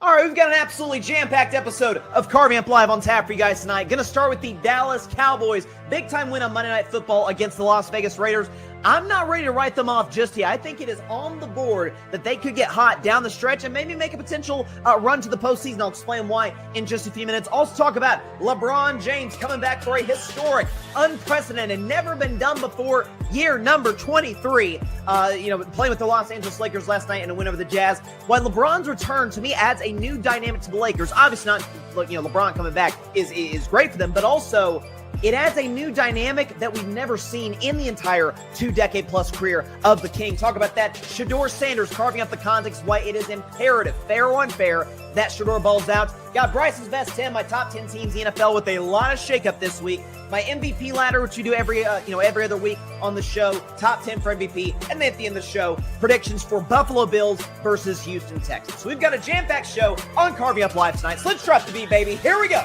All right, we've got an absolutely jam-packed episode of Carving Up Live on tap for you guys tonight. Going to start with the Dallas Cowboys. Big-time win on Monday Night Football against the Las Vegas Raiders. I'm not ready to write them off just yet. I think it is on the board that they could get hot down the stretch and maybe make a potential run to the postseason. I'll explain why in just a few minutes. Also talk about LeBron James coming back for a historic, unprecedented, never been done before year number 23. Playing with the Los Angeles Lakers last night in a win over the Jazz. While LeBron's return to me adds a new dynamic to the Lakers. Obviously not, LeBron coming back is great for them, but also it adds a new dynamic that we've never seen in the entire 2-decade-plus career of the King. Talk about that. Shedeur Sanders carving up the context why it is imperative, fair or unfair, that Shedeur balls out. Got Bryson's best 10, my top 10 teams in the NFL with a lot of shakeup this week. My MVP ladder, which we do every other week on the show. Top 10 for MVP. And then at the end of the show, predictions for Buffalo Bills versus Houston Texans. So we've got a jam-packed show on Carving Up Live tonight. So let's trust the beat, baby. Here we go.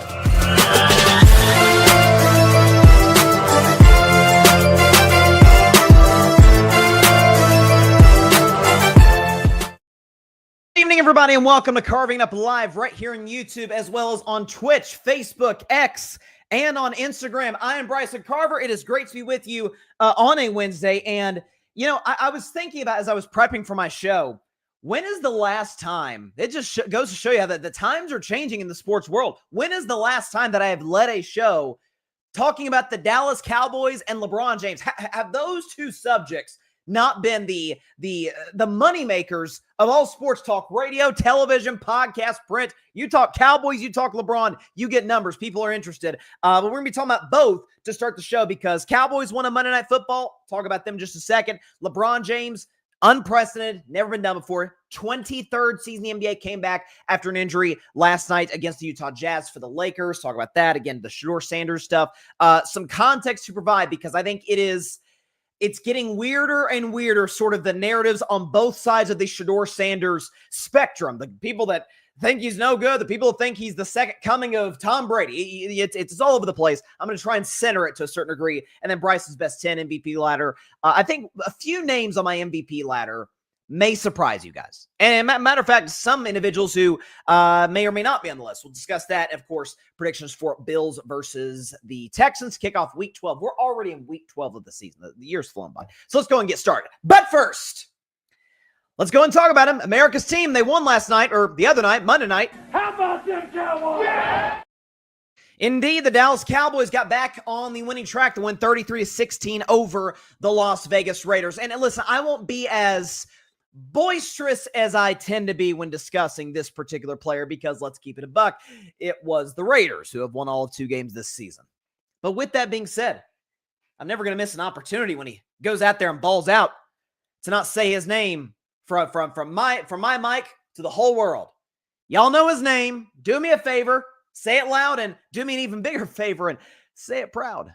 Good evening, everybody, and welcome to Carving Up Live right here on YouTube, as well as on Twitch, Facebook, X, and on Instagram. I am Bryson Carver. It is great to be with you on a Wednesday. And, I was thinking about, as I was prepping for my show, when is the last time, it just goes to show you how that the times are changing in the sports world. When is the last time that I have led a show talking about the Dallas Cowboys and LeBron James? Have those two subjects not been the money makers of all sports talk, radio, television, podcast, print? You talk Cowboys, you talk LeBron, you get numbers. People are interested. But we're going to be talking about both to start the show because Cowboys won on Monday Night Football. Talk about them in just a second. LeBron James, unprecedented, never been done before. 23rd season in the NBA, came back after an injury last night against the Utah Jazz for the Lakers. Talk about that. Again, the Shedeur Sanders stuff. Some context to provide because I think it's getting weirder and weirder, sort of the narratives on both sides of the Shedeur Sanders spectrum. The people that think he's no good, the people that think he's the second coming of Tom Brady. It's all over the place. I'm going to try and center it to a certain degree. And then Bryson's best 10 MVP ladder. I think a few names on my MVP ladder may surprise you guys. And matter of fact, some individuals who may or may not be on the list. We'll discuss that. Of course, predictions for Bills versus the Texans kick off week 12. We're already in week 12 of the season. The year's flown by. So let's go and get started. But first, let's go and talk about them. America's team, they won last night, or the other night, Monday night. How about them Cowboys? Yeah! Indeed, the Dallas Cowboys got back on the winning track to win 33-16 over the Las Vegas Raiders. And listen, I won't be as boisterous as I tend to be when discussing this particular player because let's keep it a buck. It was the Raiders who have won all of 2 games this season. But with that being said, I'm never going to miss an opportunity when he goes out there and balls out to not say his name from my mic to the whole world. Y'all know his name. Do me a favor, say it loud, and do me an even bigger favor and say it proud.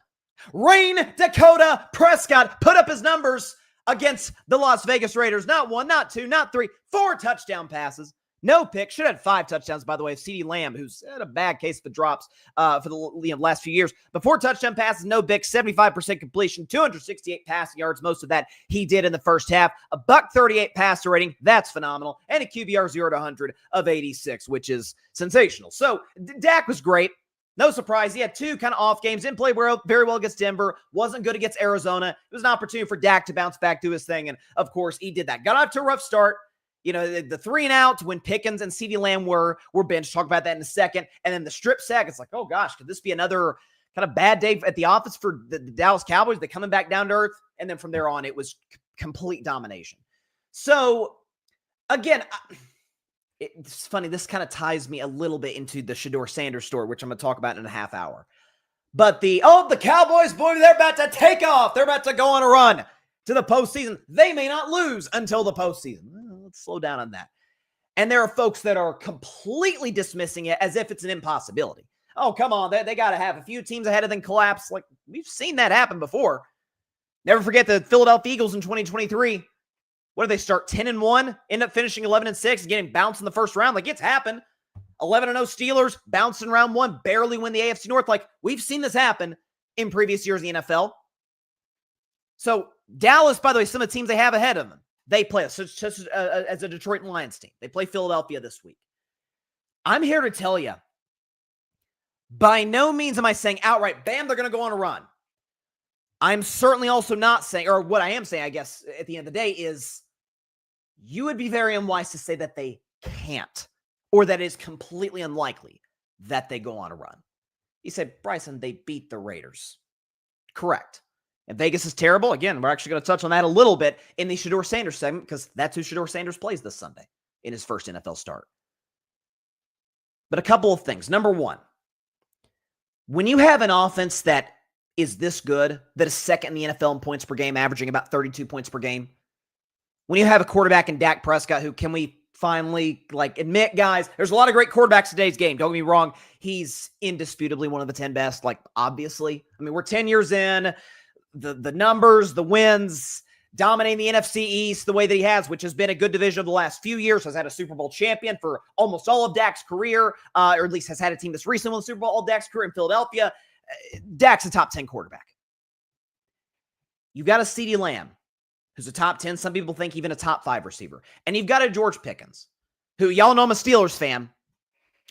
Rain Dakota Prescott put up his numbers against the Las Vegas Raiders. Not 1, not 2, not 3, 4 touchdown passes. No pick. Should have had 5 touchdowns, by the way. CeeDee Lamb, who's had a bad case of the drops for the last few years. But 4 touchdown passes, no picks, 75% completion, 268 passing yards. Most of that he did in the first half. A $138 passer rating. That's phenomenal. And a QBR 0 to 100 of 86, which is sensational. So Dak was great. No surprise. He had 2 kind of off games. Didn't play very well against Denver. Wasn't good against Arizona. It was an opportunity for Dak to bounce back, do his thing. And, of course, he did that. Got off to a rough start. The 3 and outs when Pickens and CeeDee Lamb were benched. Talk about that in a second. And then the strip sack. It's like, oh, gosh, could this be another kind of bad day at the office for the Dallas Cowboys? They're coming back down to earth. And then from there on, it was complete domination. So, again, it's funny. This kind of ties me a little bit into the Shedeur Sanders story, which I'm going to talk about in a half hour. But the Cowboys, boy, they're about to take off. They're about to go on a run to the postseason. They may not lose until the postseason. Let's slow down on that. And there are folks that are completely dismissing it as if it's an impossibility. Oh, come on. They got to have a few teams ahead of them collapse. Like, we've seen that happen before. Never forget the Philadelphia Eagles in 2023. What did they start? 10-1, end up finishing 11-6, getting bounced in the first round. Like, it's happened. 11-0 Steelers, bouncing round 1, barely win the AFC North. Like, we've seen this happen in previous years in the NFL. So, Dallas, by the way, some of the teams they have ahead of them, they play us, such as a Detroit Lions team. They play Philadelphia this week. I'm here to tell you, by no means am I saying outright, bam, they're going to go on a run. I'm certainly also not saying, or what I am saying, I guess, at the end of the day is you would be very unwise to say that they can't, or that it is completely unlikely that they go on a run. You said, Bryson, they beat the Raiders. Correct. And Vegas is terrible. Again, we're actually going to touch on that a little bit in the Shedeur Sanders segment because that's who Shedeur Sanders plays this Sunday in his first NFL start. But a couple of things. Number one, when you have an offense that is this good, that is second in the NFL in points per game, averaging about 32 points per game, when you have a quarterback in Dak Prescott who, can we finally admit, guys, there's a lot of great quarterbacks in today's game. Don't get me wrong. He's indisputably one of the 10 best, obviously. I mean, we're 10 years in. The numbers, the wins, dominating the NFC East the way that he has, which has been a good division of the last few years, has had a Super Bowl champion for almost all of Dak's career, or at least has had a team that's recently won the Super Bowl all Dak's career in Philadelphia. Dak's a top 10 quarterback. You've got a CeeDee Lamb, who's a top 10. Some people think even a top 5 receiver. And you've got a George Pickens, who y'all know I'm a Steelers fan.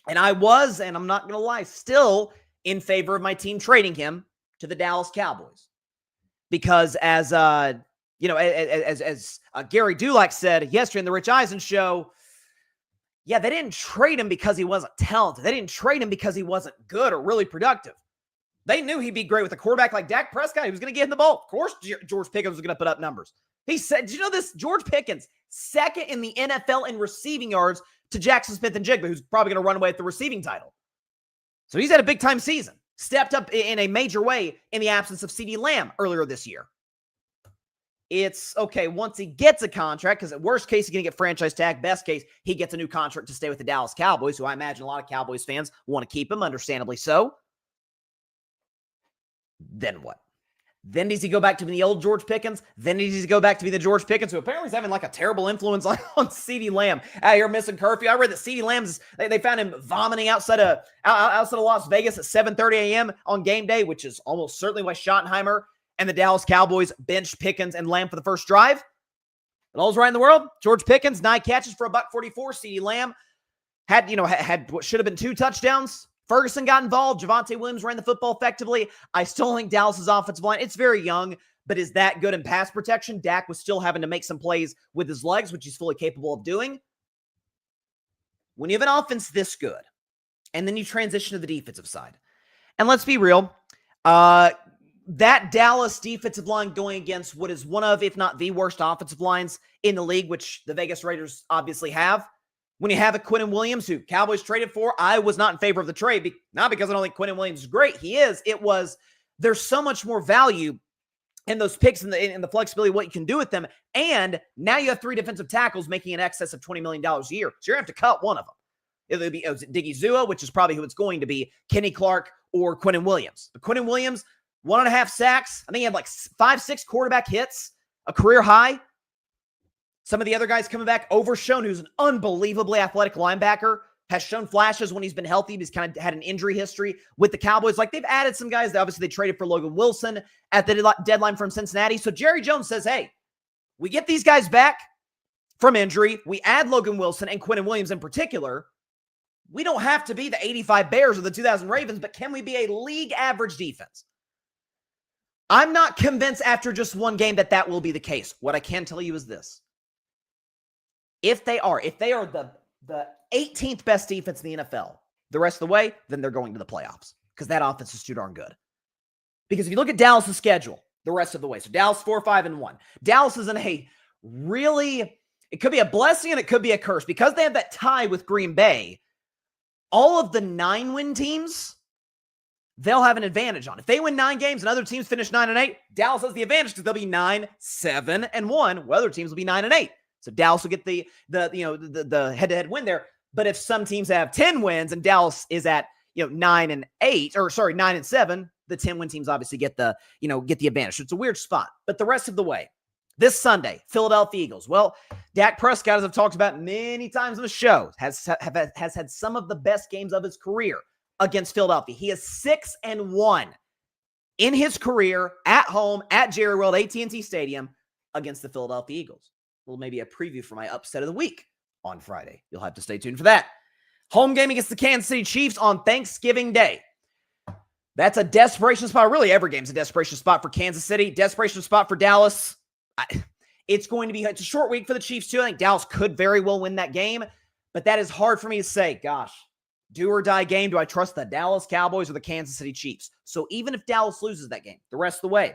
And I was, and I'm not going to lie, still in favor of my team trading him to the Dallas Cowboys. Because as Gary Dulac said yesterday in the Rich Eisen show, yeah, they didn't trade him because he wasn't talented. They didn't trade him because he wasn't good or really productive. They knew he'd be great with a quarterback like Dak Prescott. He was going to get him the ball. Of course, George Pickens was going to put up numbers. He said, did you know this? George Pickens, second in the NFL in receiving yards to Jackson Smith-Njigba, who's probably going to run away with the receiving title. So he's had a big-time season. Stepped up in a major way in the absence of CeeDee Lamb earlier this year. It's okay once he gets a contract, because at worst case, he's going to get franchise tag. Best case, he gets a new contract to stay with the Dallas Cowboys, who I imagine a lot of Cowboys fans want to keep him, understandably so. Then what? Then does he go back to be the old George Pickens? Then does he go back to be the George Pickens who apparently is having a terrible influence on CeeDee Lamb out here missing curfew? I read that CeeDee Lamb's, they found him vomiting outside of Las Vegas at 7:30 a.m. on game day, which is almost certainly why Schottenheimer and the Dallas Cowboys benched Pickens and Lamb for the first drive. But all's right in the world. George Pickens, 9 catches for $144. CeeDee Lamb had what should have been 2 touchdowns. Ferguson got involved. Javonte Williams ran the football effectively. I still think Dallas's offensive line, it's very young, but is that good in pass protection? Dak was still having to make some plays with his legs, which he's fully capable of doing. When you have an offense this good, and then you transition to the defensive side, and let's be real, that Dallas defensive line going against what is one of, if not the worst offensive lines in the league, which the Vegas Raiders obviously have. When you have a Quinnen Williams, who Cowboys traded for, I was not in favor of the trade, not because I don't think Quinnen Williams is great. He is. It was, there's so much more value in those picks and the flexibility of what you can do with them. And now you have 3 defensive tackles making in excess of $20 million a year. So you're going to have to cut one of them. It'll be Diggy Zua, which is probably who it's going to be, Kenny Clark, or Quinnen Williams. But Quinnen Williams, 1.5 sacks. I think he had 5-6 quarterback hits, a career high. Some of the other guys coming back, Overshown, who's an unbelievably athletic linebacker, has shown flashes when he's been healthy. He's kind of had an injury history with the Cowboys. They've added some guys. Obviously, they traded for Logan Wilson at the deadline from Cincinnati. So Jerry Jones says, hey, we get these guys back from injury. We add Logan Wilson and Quinnen Williams in particular. We don't have to be the 85 Bears or the 2000 Ravens, but can we be a league average defense? I'm not convinced after just one game that will be the case. What I can tell you is this. If they are the 18th best defense in the NFL the rest of the way, then they're going to the playoffs because that offense is too darn good. Because if you look at Dallas' schedule the rest of the way, so Dallas 4-5-1. Dallas is in a really, it could be a blessing and it could be a curse because they have that tie with Green Bay. All of the 9-win teams, they'll have an advantage on. If they win 9 games and other teams finish 9-8, Dallas has the advantage because they'll be 9-7-1, while other teams will be 9-8. So Dallas will get the head-to-head win there. But if some teams have 10 wins and Dallas is at 9-7, the 10-win teams obviously get the advantage. So it's a weird spot. But the rest of the way, this Sunday, Philadelphia Eagles. Well, Dak Prescott, as I've talked about many times on the show, has had some of the best games of his career against Philadelphia. He is 6-1 in his career at home at Jerry World, AT&T Stadium against the Philadelphia Eagles. Well, maybe a preview for my upset of the week on Friday. You'll have to stay tuned for that. Home game against the Kansas City Chiefs on Thanksgiving Day. That's a desperation spot. Really, every game's a desperation spot for Kansas City. Desperation spot for Dallas. It's a short week for the Chiefs, too. I think Dallas could very well win that game, but that is hard for me to say. Gosh, do or die game. Do I trust the Dallas Cowboys or the Kansas City Chiefs? So even if Dallas loses that game, the rest of the way,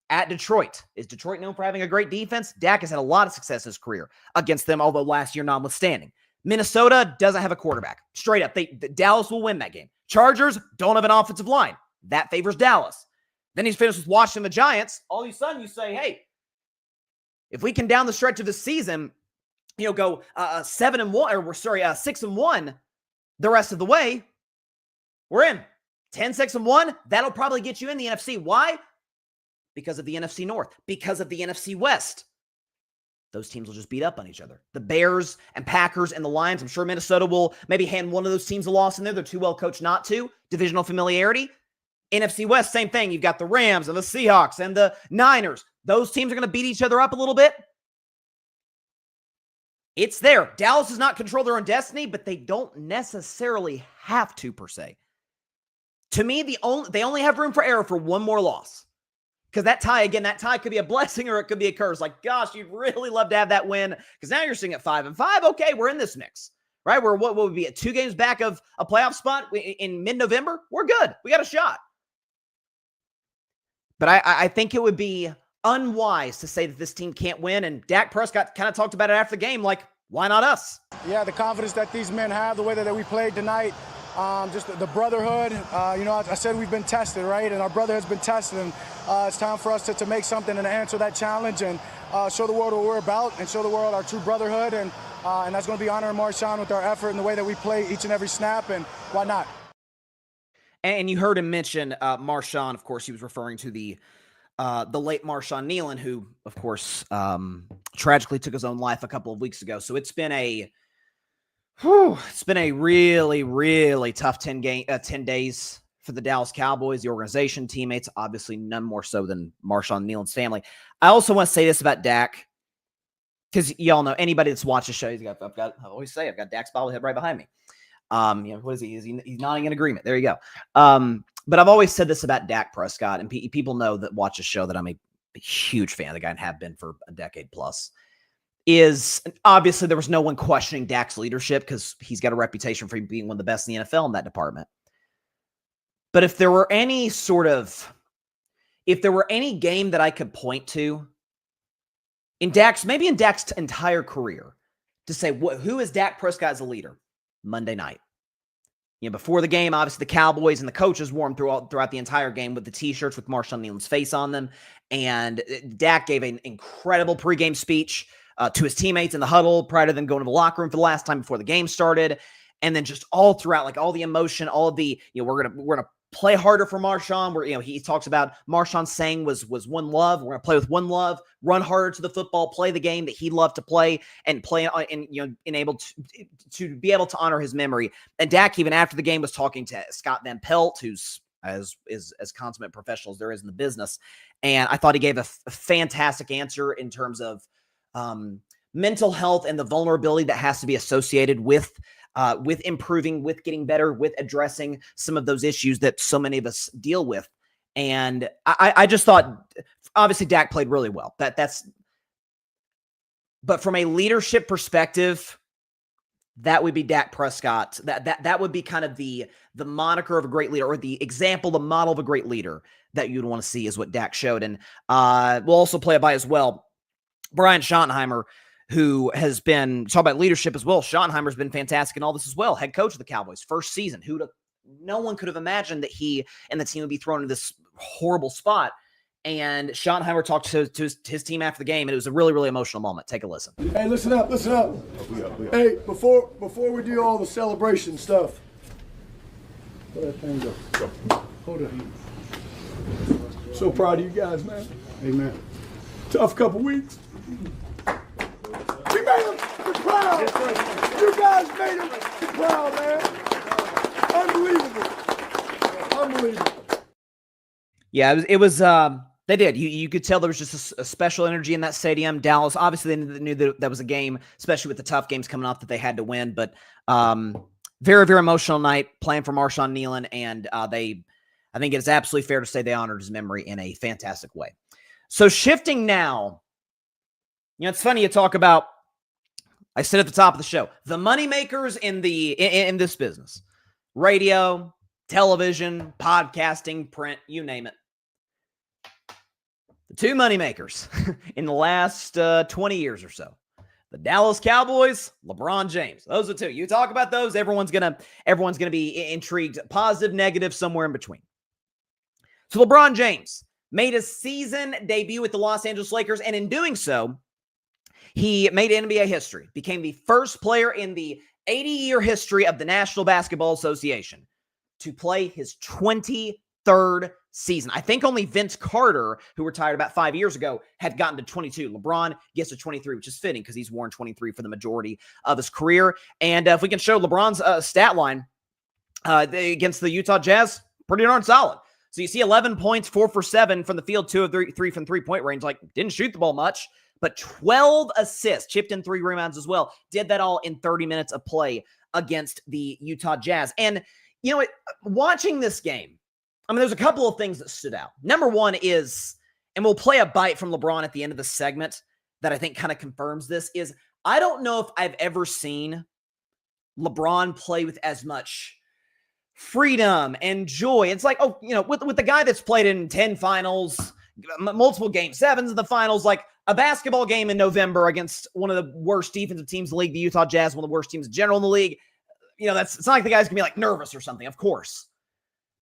at Detroit. Is Detroit known for having a great defense? Dak has had a lot of success in his career against them, although last year notwithstanding. Minnesota doesn't have a quarterback. Straight up, Dallas will win that game. Chargers don't have an offensive line. That favors Dallas. Then he's finished with Washington, the Giants. All of a sudden, you say, hey, if we can down the stretch of the season, go 6-1 the rest of the way, we're in. 10-6-1, that'll probably get you in the NFC. Why? Because of the NFC North, because of the NFC West. Those teams will just beat up on each other. The Bears and Packers and the Lions, I'm sure Minnesota will maybe hand one of those teams a loss in there. They're too well coached not to. Divisional familiarity. NFC West, same thing. You've got the Rams and the Seahawks and the Niners. Those teams are going to beat each other up a little bit. It's there. Dallas does not control their own destiny, but they don't necessarily have to, per se. To me, they only have room for error for one more loss. Because that tie could be a blessing or it could be a curse. Like, gosh, you'd really love to have that win. Because now you're sitting at 5-5. Okay, we're in this mix. Right? We're what would be at 2 games back of a playoff spot in mid-November? We're good. We got a shot. But I think it would be unwise to say that this team can't win. And Dak Prescott kind of talked about it after the game, like, why not us? Yeah, the confidence that these men have, the way that we played tonight, just the brotherhood. I said we've been tested, right? And our brother has been tested. And it's time for us to make something and answer that challenge and show the world what we're about and show the world our true brotherhood. And that's going to be honoring Marshawn with our effort and the way that we play each and every snap. And why not? And you heard him mention Marshawn. Of course, he was referring to the late Marshawn Nealon, who, of course, tragically took his own life a couple of weeks ago. So it's been a really, really tough 10 days for the Dallas Cowboys, the organization, teammates, obviously none more so than Marshawn Nealon's family. I also want to say this about Dak, because y'all know, anybody that's watched the show, I always say, I've got Dak's bobblehead right behind me. What is he? He's nodding in agreement. There you go. But I've always said this about Dak Prescott, and people know that watch the show that I'm a huge fan of the guy and have been for a decade plus. Is obviously there was no one questioning Dak's leadership because he's got a reputation for being one of the best in the NFL in that department. But if there were any game that I could point to in Dak's entire career to say, who is Dak Prescott as a leader? Monday night. Before the game, obviously the Cowboys and the coaches wore him throughout the entire game with the T-shirts with Marshawn Nealon's face on them. And Dak gave an incredible pregame speech to his teammates in the huddle prior to them going to the locker room for the last time before the game started. And then just all throughout, like all the emotion, all of the, we're gonna play harder for Marshawn. Where he talks about Marshawn's saying was one love. We're gonna play with one love, run harder to the football, play the game that he loved to play, and play and able to be able to honor his memory. And Dak, even after the game, was talking to Scott Van Pelt, who's as consummate professional as there is in the business. And I thought he gave a fantastic answer in terms of mental health and the vulnerability that has to be associated with improving, with getting better, with addressing some of those issues that so many of us deal with. And I just thought, obviously Dak played really well. But from a leadership perspective, that would be Dak Prescott. That would be kind of the moniker of a great leader, or the example, the model of a great leader that you'd want to see, is what Dak showed. And we'll also play it by as well. Brian Schottenheimer, who has been talking about leadership as well. Schottenheimer's been fantastic in all this as well. Head coach of the Cowboys, first season. No one could have imagined that he and the team would be thrown into this horrible spot. And Schottenheimer talked to his team after the game, and it was a really, really emotional moment. Take a listen. Hey, listen up. Hey, before we do all the celebration stuff, let that thing go. Hold it. So proud of you guys, man. Amen. Tough couple weeks. We made them proud. You guys made them proud, man. Unbelievable. Yeah, it was. They did. You could tell there was just a special energy in that stadium. Dallas, obviously, they knew that was a game, especially with the tough games coming off, that they had to win. But Very, very emotional night playing for Marshawn Nealon, and I think it's absolutely fair to say they honored his memory in a fantastic way. So shifting now, it's funny you talk about, I said at the top of the show, the moneymakers in this business, radio, television, podcasting, print, you name it. The two moneymakers in the last 20 years or so. The Dallas Cowboys, LeBron James. Those are two. You talk about those, everyone's gonna be intrigued. Positive, negative, somewhere in between. So LeBron James made his season debut with the Los Angeles Lakers, and in doing so, he made NBA history. Became the first player in the 80-year history of the National Basketball Association to play his 23rd season. I think only Vince Carter, who retired about 5 years ago, had gotten to 22. LeBron gets to 23, which is fitting because he's worn 23 for the majority of his career. And if we can show LeBron's stat line against the Utah Jazz, pretty darn solid. So you see 11 points, 4 for 7 from the field, 2 of 3 from three-point range. Like, didn't shoot the ball much, but 12 assists, chipped in 3 rebounds as well. Did that all in 30 minutes of play against the Utah Jazz. And, watching this game, there's a couple of things that stood out. Number one is, and we'll play a bite from LeBron at the end of the segment that I think kind of confirms this, is I don't know if I've ever seen LeBron play with as much freedom and joy. It's like, with the guy that's played in 10 finals, multiple game 7s in the finals, like a basketball game in November against one of the worst defensive teams in the league, the Utah Jazz, one of the worst teams in general in the league. It's not like the guy's gonna be like nervous or something, of course.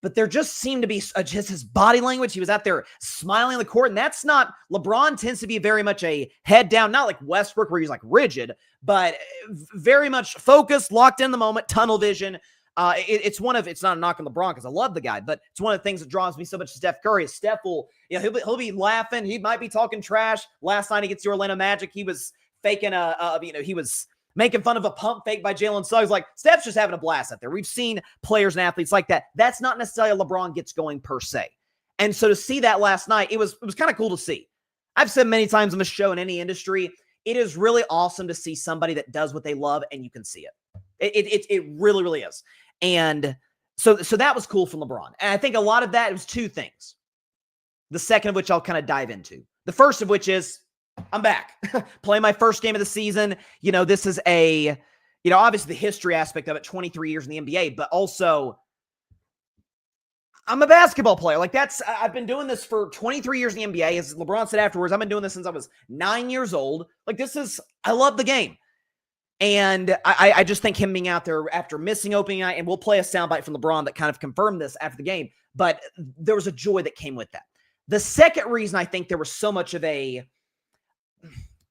But there just seemed to be just his body language. He was out there smiling on the court, and that's not, LeBron tends to be very much a head down, not like Westbrook where he's like rigid, but very much focused, locked in the moment, tunnel vision. It's not a knock on LeBron because I love the guy, but it's one of the things that draws me so much to Steph Curry. Steph will, he'll be laughing. He might be talking trash. Last night against the Orlando Magic, he was faking he was making fun of a pump fake by Jalen Suggs. Like, Steph's just having a blast out there. We've seen players and athletes like that. That's not necessarily a LeBron gets going per se. And so to see that last night, it was kind of cool to see. I've said many times on the show, in any industry, it is really awesome to see somebody that does what they love and you can see it. It really, really is. And so that was cool from LeBron. And I think a lot of that was two things. The second of which I'll kind of dive into. The first of which is, I'm back. Playing my first game of the season. This is obviously the history aspect of it, 23 years in the NBA, but also I'm a basketball player. Like, I've been doing this for 23 years in the NBA. As LeBron said afterwards, I've been doing this since I was 9 years old. Like, I love the game. And I just think him being out there after missing opening night, and we'll play a soundbite from LeBron that kind of confirmed this after the game, but there was a joy that came with that. The second reason I think there was so much of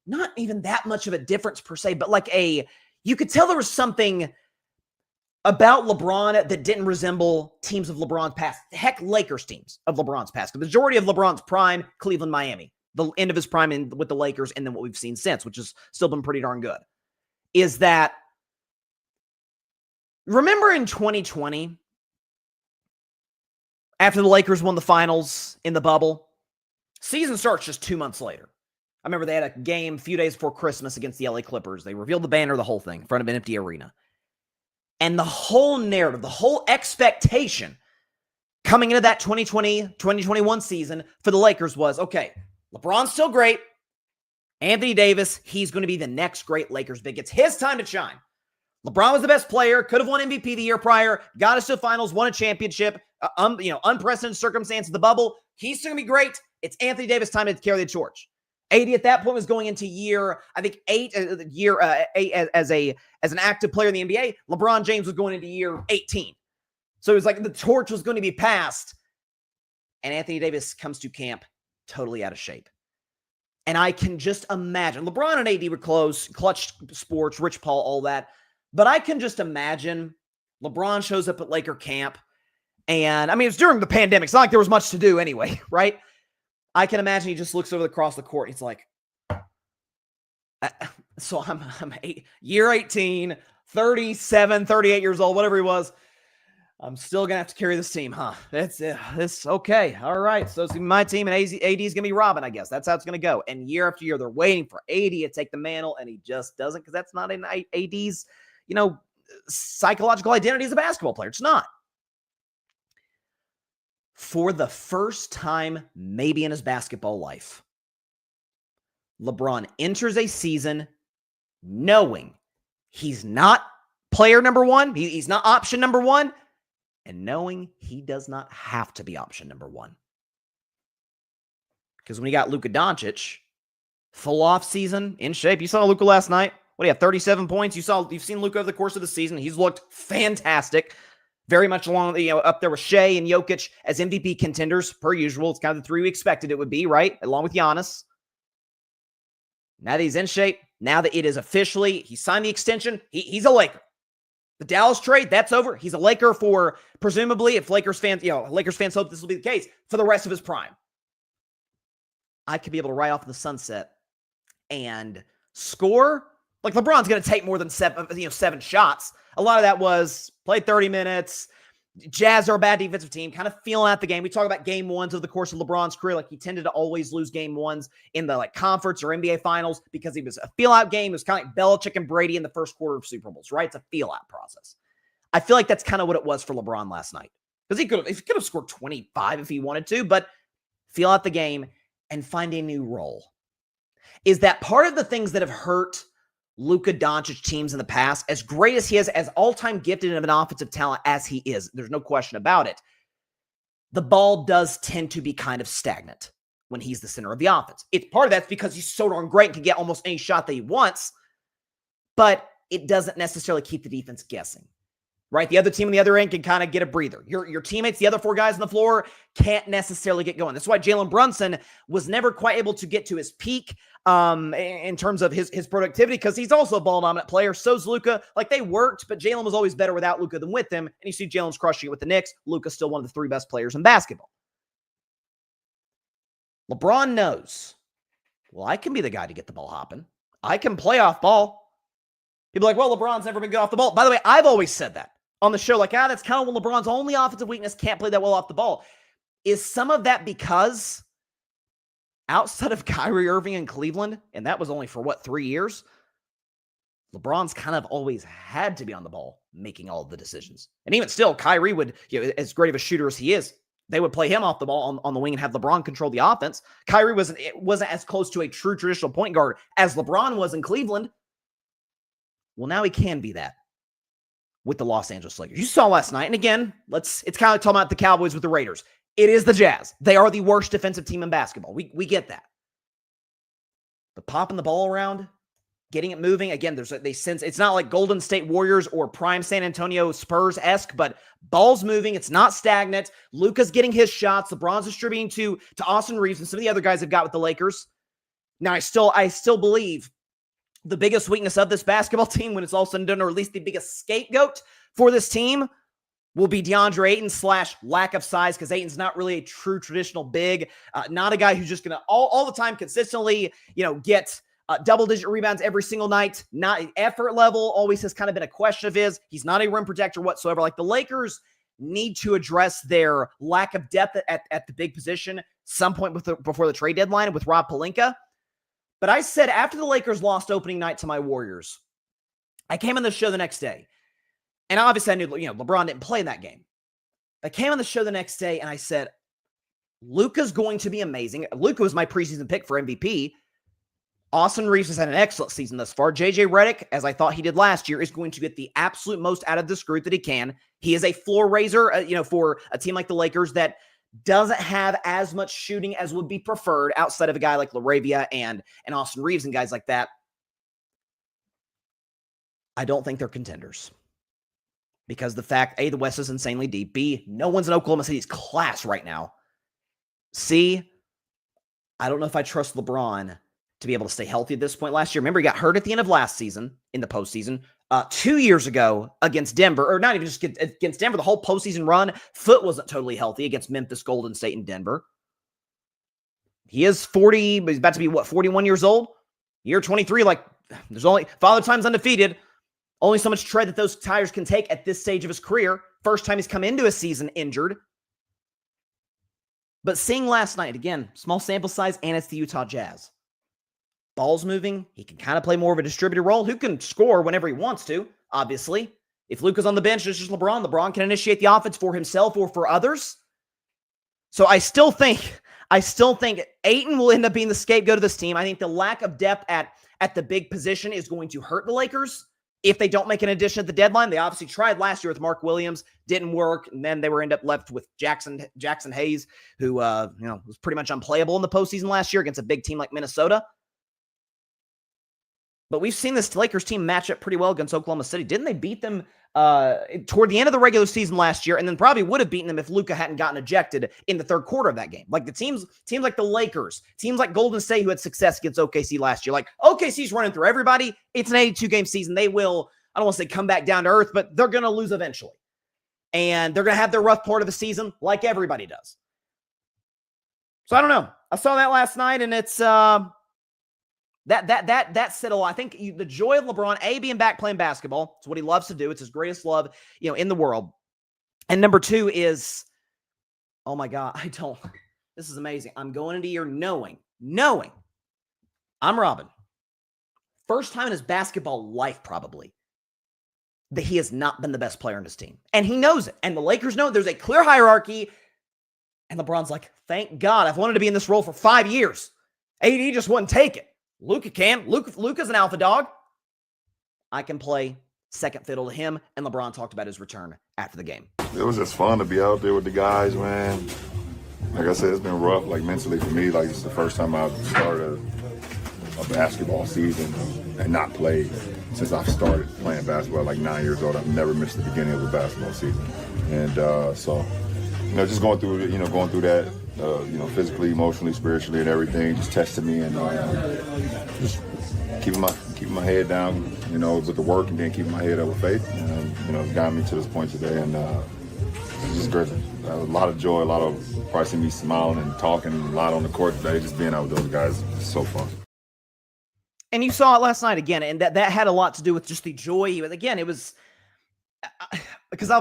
not even that much of a difference per se, but you could tell there was something about LeBron that didn't resemble teams of LeBron's past. Heck, Lakers teams of LeBron's past. The majority of LeBron's prime, Cleveland, Miami. The end of his prime with the Lakers, and then what we've seen since, which has still been pretty darn good, is that, remember in 2020, after the Lakers won the finals in the bubble, season starts just 2 months later. I remember they had a game a few days before Christmas against the LA Clippers. They revealed the banner, the whole thing, in front of an empty arena. And the whole narrative, the whole expectation coming into that 2020-2021 season for the Lakers was, okay, LeBron's still great. Anthony Davis, he's going to be the next great Lakers big. It's his time to shine. LeBron was the best player, could have won MVP the year prior, got us to the finals, won a championship, unprecedented circumstance of the bubble. He's still going to be great. It's Anthony Davis' time to carry the torch. AD at that point was going into year, I think, 8 as an active player in the NBA. LeBron James was going into year 18. So it was like the torch was going to be passed. And Anthony Davis comes to camp totally out of shape. And I can just imagine, LeBron and AD were close, clutch sports, Rich Paul, all that. But I can just imagine LeBron shows up at Laker camp. And, it was during the pandemic. It's not like there was much to do anyway, right? I can imagine he just looks over across the court. He's like, so I'm year 18, 37, 38 years old, whatever he was. I'm still going to have to carry this team, huh? That's okay. All right. So it's my team, and AD is going to be Robin, I guess. That's how it's going to go. And year after year, they're waiting for AD to take the mantle, and he just doesn't, because that's not in AD's, psychological identity as a basketball player. It's not. For the first time, maybe in his basketball life, LeBron enters a season knowing he's not player number one, he's not option number one, and knowing he does not have to be option number one. Because when you got Luka Doncic, full off season, in shape, you saw Luka last night. What do you have? 37 points. You've seen Luka over the course of the season. He's looked fantastic. Very much along, up there with Shea and Jokic as MVP contenders, per usual. It's kind of the three we expected it would be, right? Along with Giannis. Now that he's in shape, now that it is officially, he signed the extension, he's a Laker. The Dallas trade, that's over. He's a Laker for, presumably, if Lakers fans hope this will be the case, for the rest of his prime. I could be able to ride off in the sunset and score. Like, LeBron's going to take more than seven shots. A lot of that was play 30 minutes. Jazz are a bad defensive team, kind of feeling out the game. We talk about game ones over the course of LeBron's career. Like, he tended to always lose game ones in the conference or NBA finals because he was a feel-out game. It was kind of like Belichick and Brady in the first quarter of Super Bowls, right? It's a feel-out process. I feel like that's kind of what it was for LeBron last night. Because he could have scored 25 if he wanted to, but feel out the game and find a new role. Is that part of the things that have hurt Luka Doncic teams in the past, as great as he is, as all-time gifted of an offensive talent as he is, there's no question about it, the ball does tend to be kind of stagnant when he's the center of the offense. It's part of that's because he's so darn great and can get almost any shot that he wants, but it doesn't necessarily keep the defense guessing, right? The other team on the other end can kind of get a breather. Your teammates, the other four guys on the floor, can't necessarily get going. That's why Jalen Brunson was never quite able to get to his peak in terms of his productivity, because he's also a ball-dominant player. So's Luka. Like, they worked, but Jalen was always better without Luka than with him. And you see Jalen's crushing it with the Knicks. Luka's still one of the three best players in basketball. LeBron knows, well, I can be the guy to get the ball hopping. I can play off ball. People are like, well, LeBron's never been good off the ball. By the way, I've always said that on the show. Like, that's kind of when LeBron's only offensive weakness, can't play that well off the ball. Is some of that because outside of Kyrie Irving in Cleveland, and that was only for, 3 years, LeBron's kind of always had to be on the ball making all of the decisions. And even still, Kyrie would, as great of a shooter as he is, they would play him off the ball on the wing and have LeBron control the offense. Kyrie wasn't as close to a true traditional point guard as LeBron was in Cleveland. Well, now he can be that with the Los Angeles Lakers. You saw last night, and again, it's kind of like talking about the Cowboys with the Raiders. It is the Jazz. They are the worst defensive team in basketball. We get that. But popping the ball around, getting it moving, again, it's not like Golden State Warriors or prime San Antonio Spurs-esque, but ball's moving. It's not stagnant. Luka's getting his shots. LeBron's distributing to Austin Reeves and some of the other guys have got with the Lakers. Now, I still believe the biggest weakness of this basketball team when it's all said and done, or at least the biggest scapegoat for this team, will be DeAndre Ayton / lack of size, because Ayton's not really a true traditional big, not a guy who's just going to all the time consistently, get double-digit rebounds every single night. Not effort level always has kind of been a question of his. He's not a rim protector whatsoever. Like, the Lakers need to address their lack of depth at the big position some point before the trade deadline with Rob Pelinka. But I said after the Lakers lost opening night to my Warriors, I came on the show the next day. And obviously I knew, LeBron didn't play in that game. I came on the show the next day and I said, Luka's going to be amazing. Luka was my preseason pick for MVP. Austin Reeves has had an excellent season thus far. JJ Redick, as I thought he did last year, is going to get the absolute most out of this group that he can. He is a floor raiser, for a team like the Lakers that doesn't have as much shooting as would be preferred outside of a guy like LaRavia and Austin Reeves and guys like that. I don't think they're contenders. Because the fact, A, the West is insanely deep. B, no one's in Oklahoma City's class right now. C, I don't know if I trust LeBron to be able to stay healthy at this point last year. Remember, he got hurt at the end of last season in the postseason. 2 years ago against Denver, or not even just against Denver, the whole postseason run, foot wasn't totally healthy against Memphis, Golden State, and Denver. He is 40, but he's about to be, 41 years old? Year 23, there's only, Father Time's undefeated. Only so much tread that those tires can take at this stage of his career. First time he's come into a season injured. But seeing last night, again, small sample size, and it's the Utah Jazz. Ball's moving. He can kind of play more of a distributor role. Who can score whenever he wants to, obviously. If Luka's on the bench, it's just LeBron. LeBron can initiate the offense for himself or for others. So I still think Ayton will end up being the scapegoat of this team. I think the lack of depth at the big position is going to hurt the Lakers if they don't make an addition at the deadline. They obviously tried last year with Mark Williams, didn't work, and then they were end up left with Jackson Hayes, who was pretty much unplayable in the postseason last year against a big team like Minnesota. But we've seen this Lakers team match up pretty well against Oklahoma City. Didn't they beat them toward the end of the regular season last year, and then probably would have beaten them if Luka hadn't gotten ejected in the third quarter of that game? Like the teams like the Lakers, teams like Golden State who had success against OKC last year. Like OKC's running through everybody. It's an 82-game season. They will, I don't want to say come back down to earth, but they're going to lose eventually. And they're going to have their rough part of the season like everybody does. So I don't know. I saw that last night, and it's That said a lot. I think the joy of LeBron, being back playing basketball, it's what he loves to do. It's his greatest love, in the world. And number two is, oh my God, this is amazing. I'm going into here knowing I'm Robin. First time in his basketball life, probably, that he has not been the best player in his team. And he knows it. And the Lakers know there's a clear hierarchy. And LeBron's like, thank God, I've wanted to be in this role for 5 years. AD just wouldn't take it. Luka can. Luka's an alpha dog. I can play second fiddle to him. And LeBron talked about his return after the game. It was just fun to be out there with the guys, man. Like I said, it's been rough, like mentally for me. Like it's the first time I've started a basketball season and not played since I've started playing basketball. Like 9 years old, I've never missed the beginning of a basketball season. And so, just going through that. Physically, emotionally, spiritually, and everything, just tested me, and just keeping my head down, with the work, and then keeping my head up with faith, and it's gotten me to this point today, and it's just great. A lot of joy, a lot of probably seeing me smiling and talking a lot on the court today. Just being out with those guys is so fun. And you saw it last night again, and that had a lot to do with just the joy. Again, it was because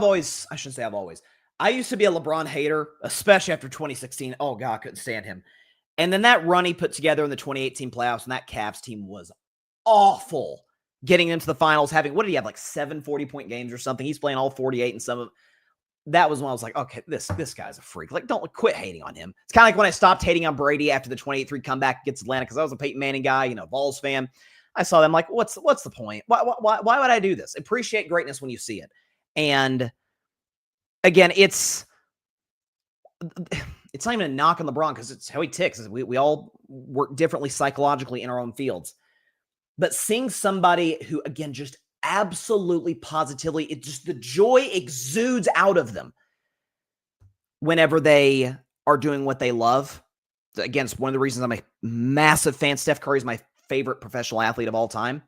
I used to be a LeBron hater, especially after 2016. Oh, God, I couldn't stand him. And then that run he put together in the 2018 playoffs, and that Cavs team was awful getting into the finals, what did he have, like 7 40-point games or something? He's playing all 48 and some of that was when I was like, okay, this guy's a freak. Like, don't quit hating on him. It's kind of like when I stopped hating on Brady after the 28-3 comeback against Atlanta because I was a Peyton Manning guy, Vols fan. I saw them like, what's the point? Why would I do this? Appreciate greatness when you see it. And again, it's not even a knock on LeBron because it's how he ticks. We all work differently psychologically in our own fields. But seeing somebody who, again, just absolutely positively, the joy exudes out of them whenever they are doing what they love. Again, it's one of the reasons I'm a massive fan. Steph Curry is my favorite professional athlete of all time.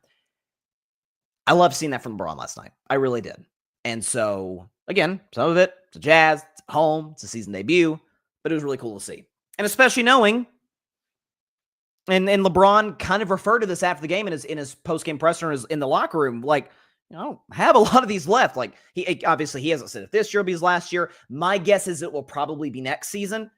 I love seeing that from LeBron last night. I really did. And so, again, some of it, it's a Jazz, it's at home, it's a season debut, but it was really cool to see. And especially knowing, and LeBron kind of referred to this after the game in his post-game presser in the locker room, like, I don't have a lot of these left. Like, he hasn't said if this year will be his last year. My guess is it will probably be next season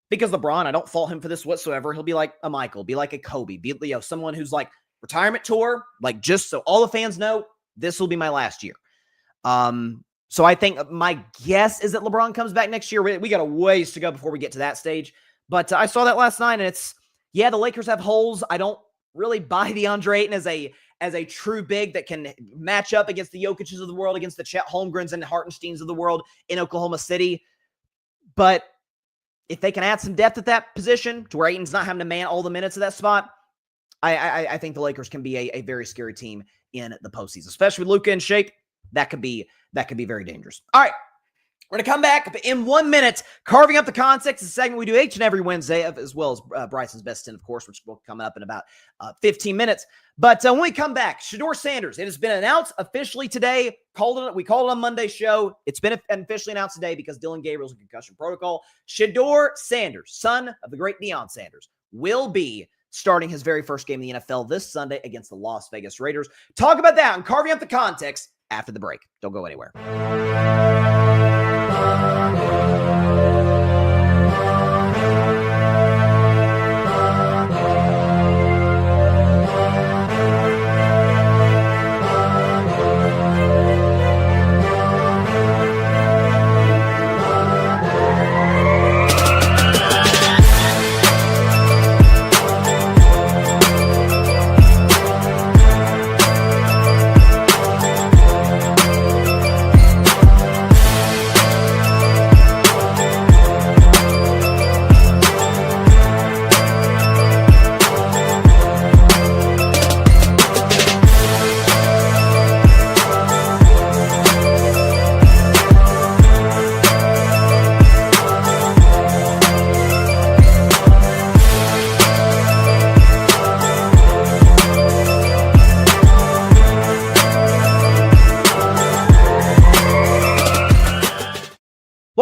because LeBron, I don't fault him for this whatsoever. He'll be like a Michael, be like a Kobe, be someone who's like retirement tour, like just so all the fans know, this will be my last year. So I think my guess is that LeBron comes back next year. We got a ways to go before we get to that stage. But I saw that last night, and the Lakers have holes. I don't really buy DeAndre Ayton as a true big that can match up against the Jokic's of the world, against the Chet Holmgrens and Hartensteins of the world in Oklahoma City. But if they can add some depth at that position to where Ayton's not having to man all the minutes of that spot, I think the Lakers can be a very scary team in the postseason, especially with Luka in shape. That could be very dangerous. All right, we're going to come back in 1 minute, carving up the context. It's a segment we do each and every Wednesday, as well as Bryson's Best 10, of course, which will come up in about 15 minutes. But when we come back, Shedeur Sanders, it has been announced officially today. We called it on Monday's show. It's been officially announced today because Dylan Gabriel's in concussion protocol. Shedeur Sanders, son of the great Deion Sanders, will be starting his very first game in the NFL this Sunday against the Las Vegas Raiders. Talk about that and carving up the context after the break. Don't go anywhere.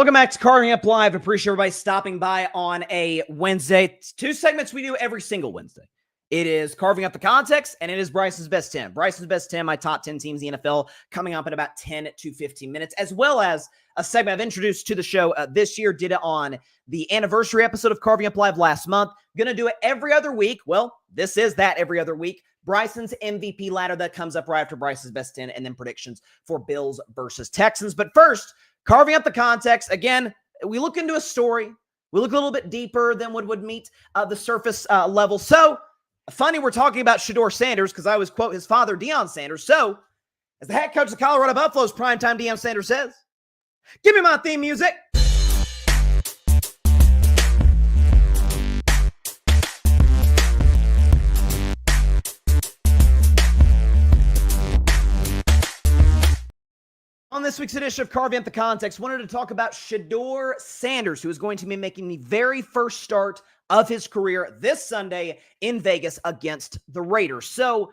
Welcome back to Carving Up Live. Appreciate everybody stopping by on a Wednesday. It's 2 segments we do every single Wednesday. It is Carving Up the Context, and it is Bryson's Best 10. Bryson's Best 10, my top 10 teams in the NFL, coming up in about 10 to 15 minutes, as well as a segment I've introduced to the show this year. Did it on the anniversary episode of Carving Up Live last month. Going to do it every other week. Well, this is that every other week. Bryson's MVP ladder that comes up right after Bryson's Best 10, and then predictions for Bills versus Texans. But first, Carving Up the Context. Again, we look into a story. We look a little bit deeper than what would meet the surface level. So, funny we're talking about Shedeur Sanders because I always quote his father, Deion Sanders. So, as the head coach of the Colorado Buffaloes, primetime Deion Sanders says, "Give me my theme music." On this week's edition of Carving Up the Context, wanted to talk about Shedeur Sanders, who is going to be making the very first start of his career this Sunday in Vegas against the Raiders. So,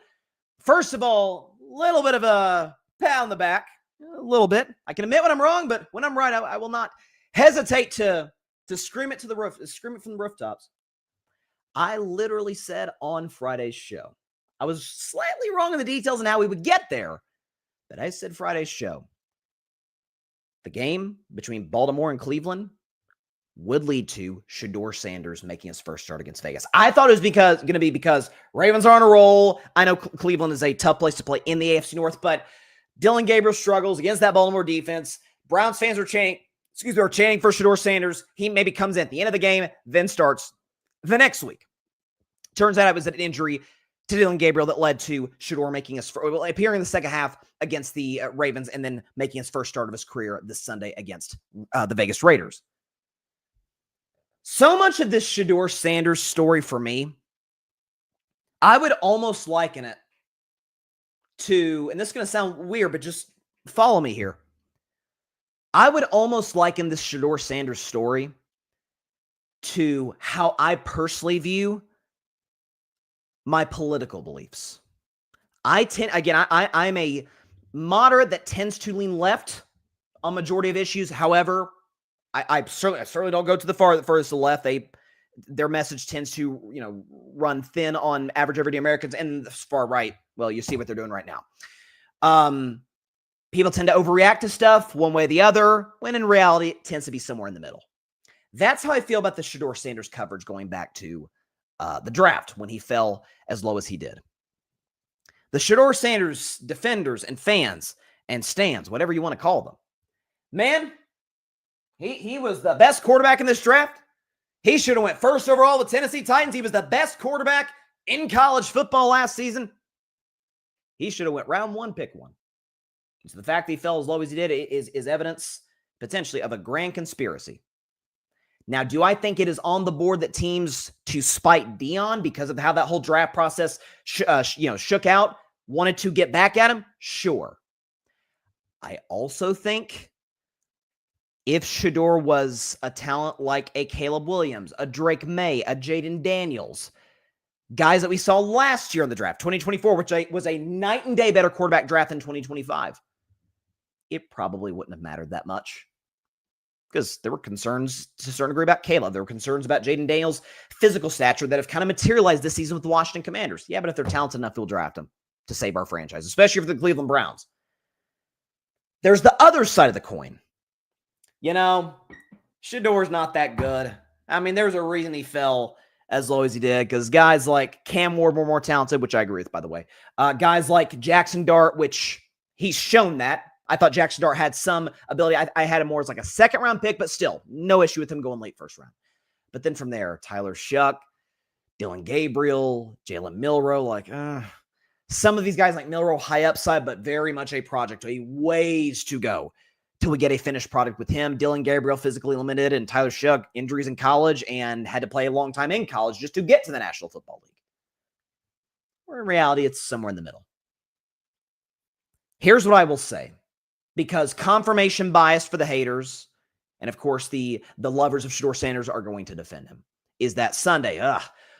first of all, a little bit of a pat on the back, a little bit. I can admit when I'm wrong, but when I'm right, I will not hesitate to scream it to the roof, scream it from the rooftops. I literally said on Friday's show, I was slightly wrong in the details and how we would get there, but I said Friday's show, the game between Baltimore and Cleveland would lead to Shedeur Sanders making his first start against Vegas. I thought it was going to be because Ravens are on a roll. I know Cleveland is a tough place to play in the AFC North, but Dillon Gabriel struggles against that Baltimore defense. Browns fans are chanting for Shedeur Sanders. He maybe comes in at the end of the game, then starts the next week. Turns out it was an injury to Dillon Gabriel that led to Shedeur appearing in the second half against the Ravens and then making his first start of his career this Sunday against the Vegas Raiders. So much of this Shedeur Sanders story for me, I would almost liken it to, and this is going to sound weird, but just follow me here. I would almost liken this Shedeur Sanders story to how I personally view my political beliefs. I'm a moderate that tends to lean left on majority of issues. However, I certainly don't go to the furthest to the left. Their message tends to, run thin on average everyday Americans, and the far right, well, you see what they're doing right now. People tend to overreact to stuff one way or the other, when in reality, it tends to be somewhere in the middle. That's how I feel about the Shedeur Sanders coverage going back to the draft when he fell as low as he did. The Shedeur Sanders defenders and fans and stands, whatever you want to call them, man, he was the best quarterback in this draft. He should have went first overall with Tennessee Titans. He was the best quarterback in college football last season. He should have went round 1, pick 1. So the fact that he fell as low as he did is evidence potentially of a grand conspiracy. Now, do I think it is on the board that teams, to spite Deion because of how that whole draft process shook out, wanted to get back at him? Sure. I also think if Shedeur was a talent like a Caleb Williams, a Drake May, a Jaden Daniels, guys that we saw last year in the draft, 2024, which was a night and day better quarterback draft than 2025, it probably wouldn't have mattered that much. Because there were concerns to a certain degree about Caleb. There were concerns about Jaden Daniels' physical stature that have kind of materialized this season with the Washington Commanders. Yeah, but if they're talented enough, we'll draft them to save our franchise, especially for the Cleveland Browns. There's the other side of the coin. Shedeur's not that good. I mean, there's a reason he fell as low as he did, because guys like Cam Ward were more talented, which I agree with, by the way. Guys like Jackson Dart, which he's shown that. I thought Jackson Dart had some ability. I had him more as like a second-round pick, but still, no issue with him going late first round. But then from there, Tyler Shuck, Dillon Gabriel, Jalen Milroe, some of these guys like Milroe, high upside, but very much a project. A ways to go till we get a finished product with him. Dillon Gabriel, physically limited, and Tyler Shuck, injuries in college and had to play a long time in college just to get to the National Football League. Where in reality, it's somewhere in the middle. Here's what I will say. Because confirmation bias for the haters, and of course the lovers of Shedeur Sanders are going to defend him, is that Sunday,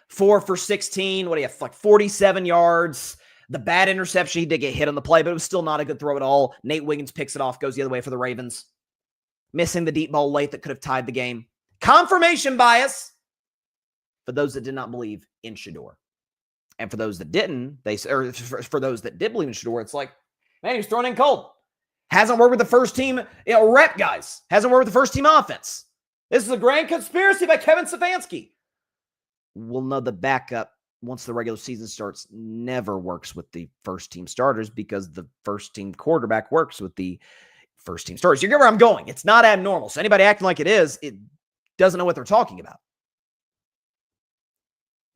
4 for 16, 47 yards. The bad interception, he did get hit on the play, but it was still not a good throw at all. Nate Wiggins picks it off, goes the other way for the Ravens. missing the deep ball late that could have tied the game. Confirmation bias for those that did not believe in Shedeur. And for those that didn't, for those that did believe in Shedeur, it's like, man, he was thrown in cold. Hasn't worked with the first team, rep guys. Hasn't worked with the first team offense. This is a grand conspiracy by Kevin Stefanski. We'll know the backup once the regular season starts never works with the first team starters because the first team quarterback works with the first team starters. You get where I'm going. It's not abnormal. So anybody acting like it is, it doesn't know what they're talking about.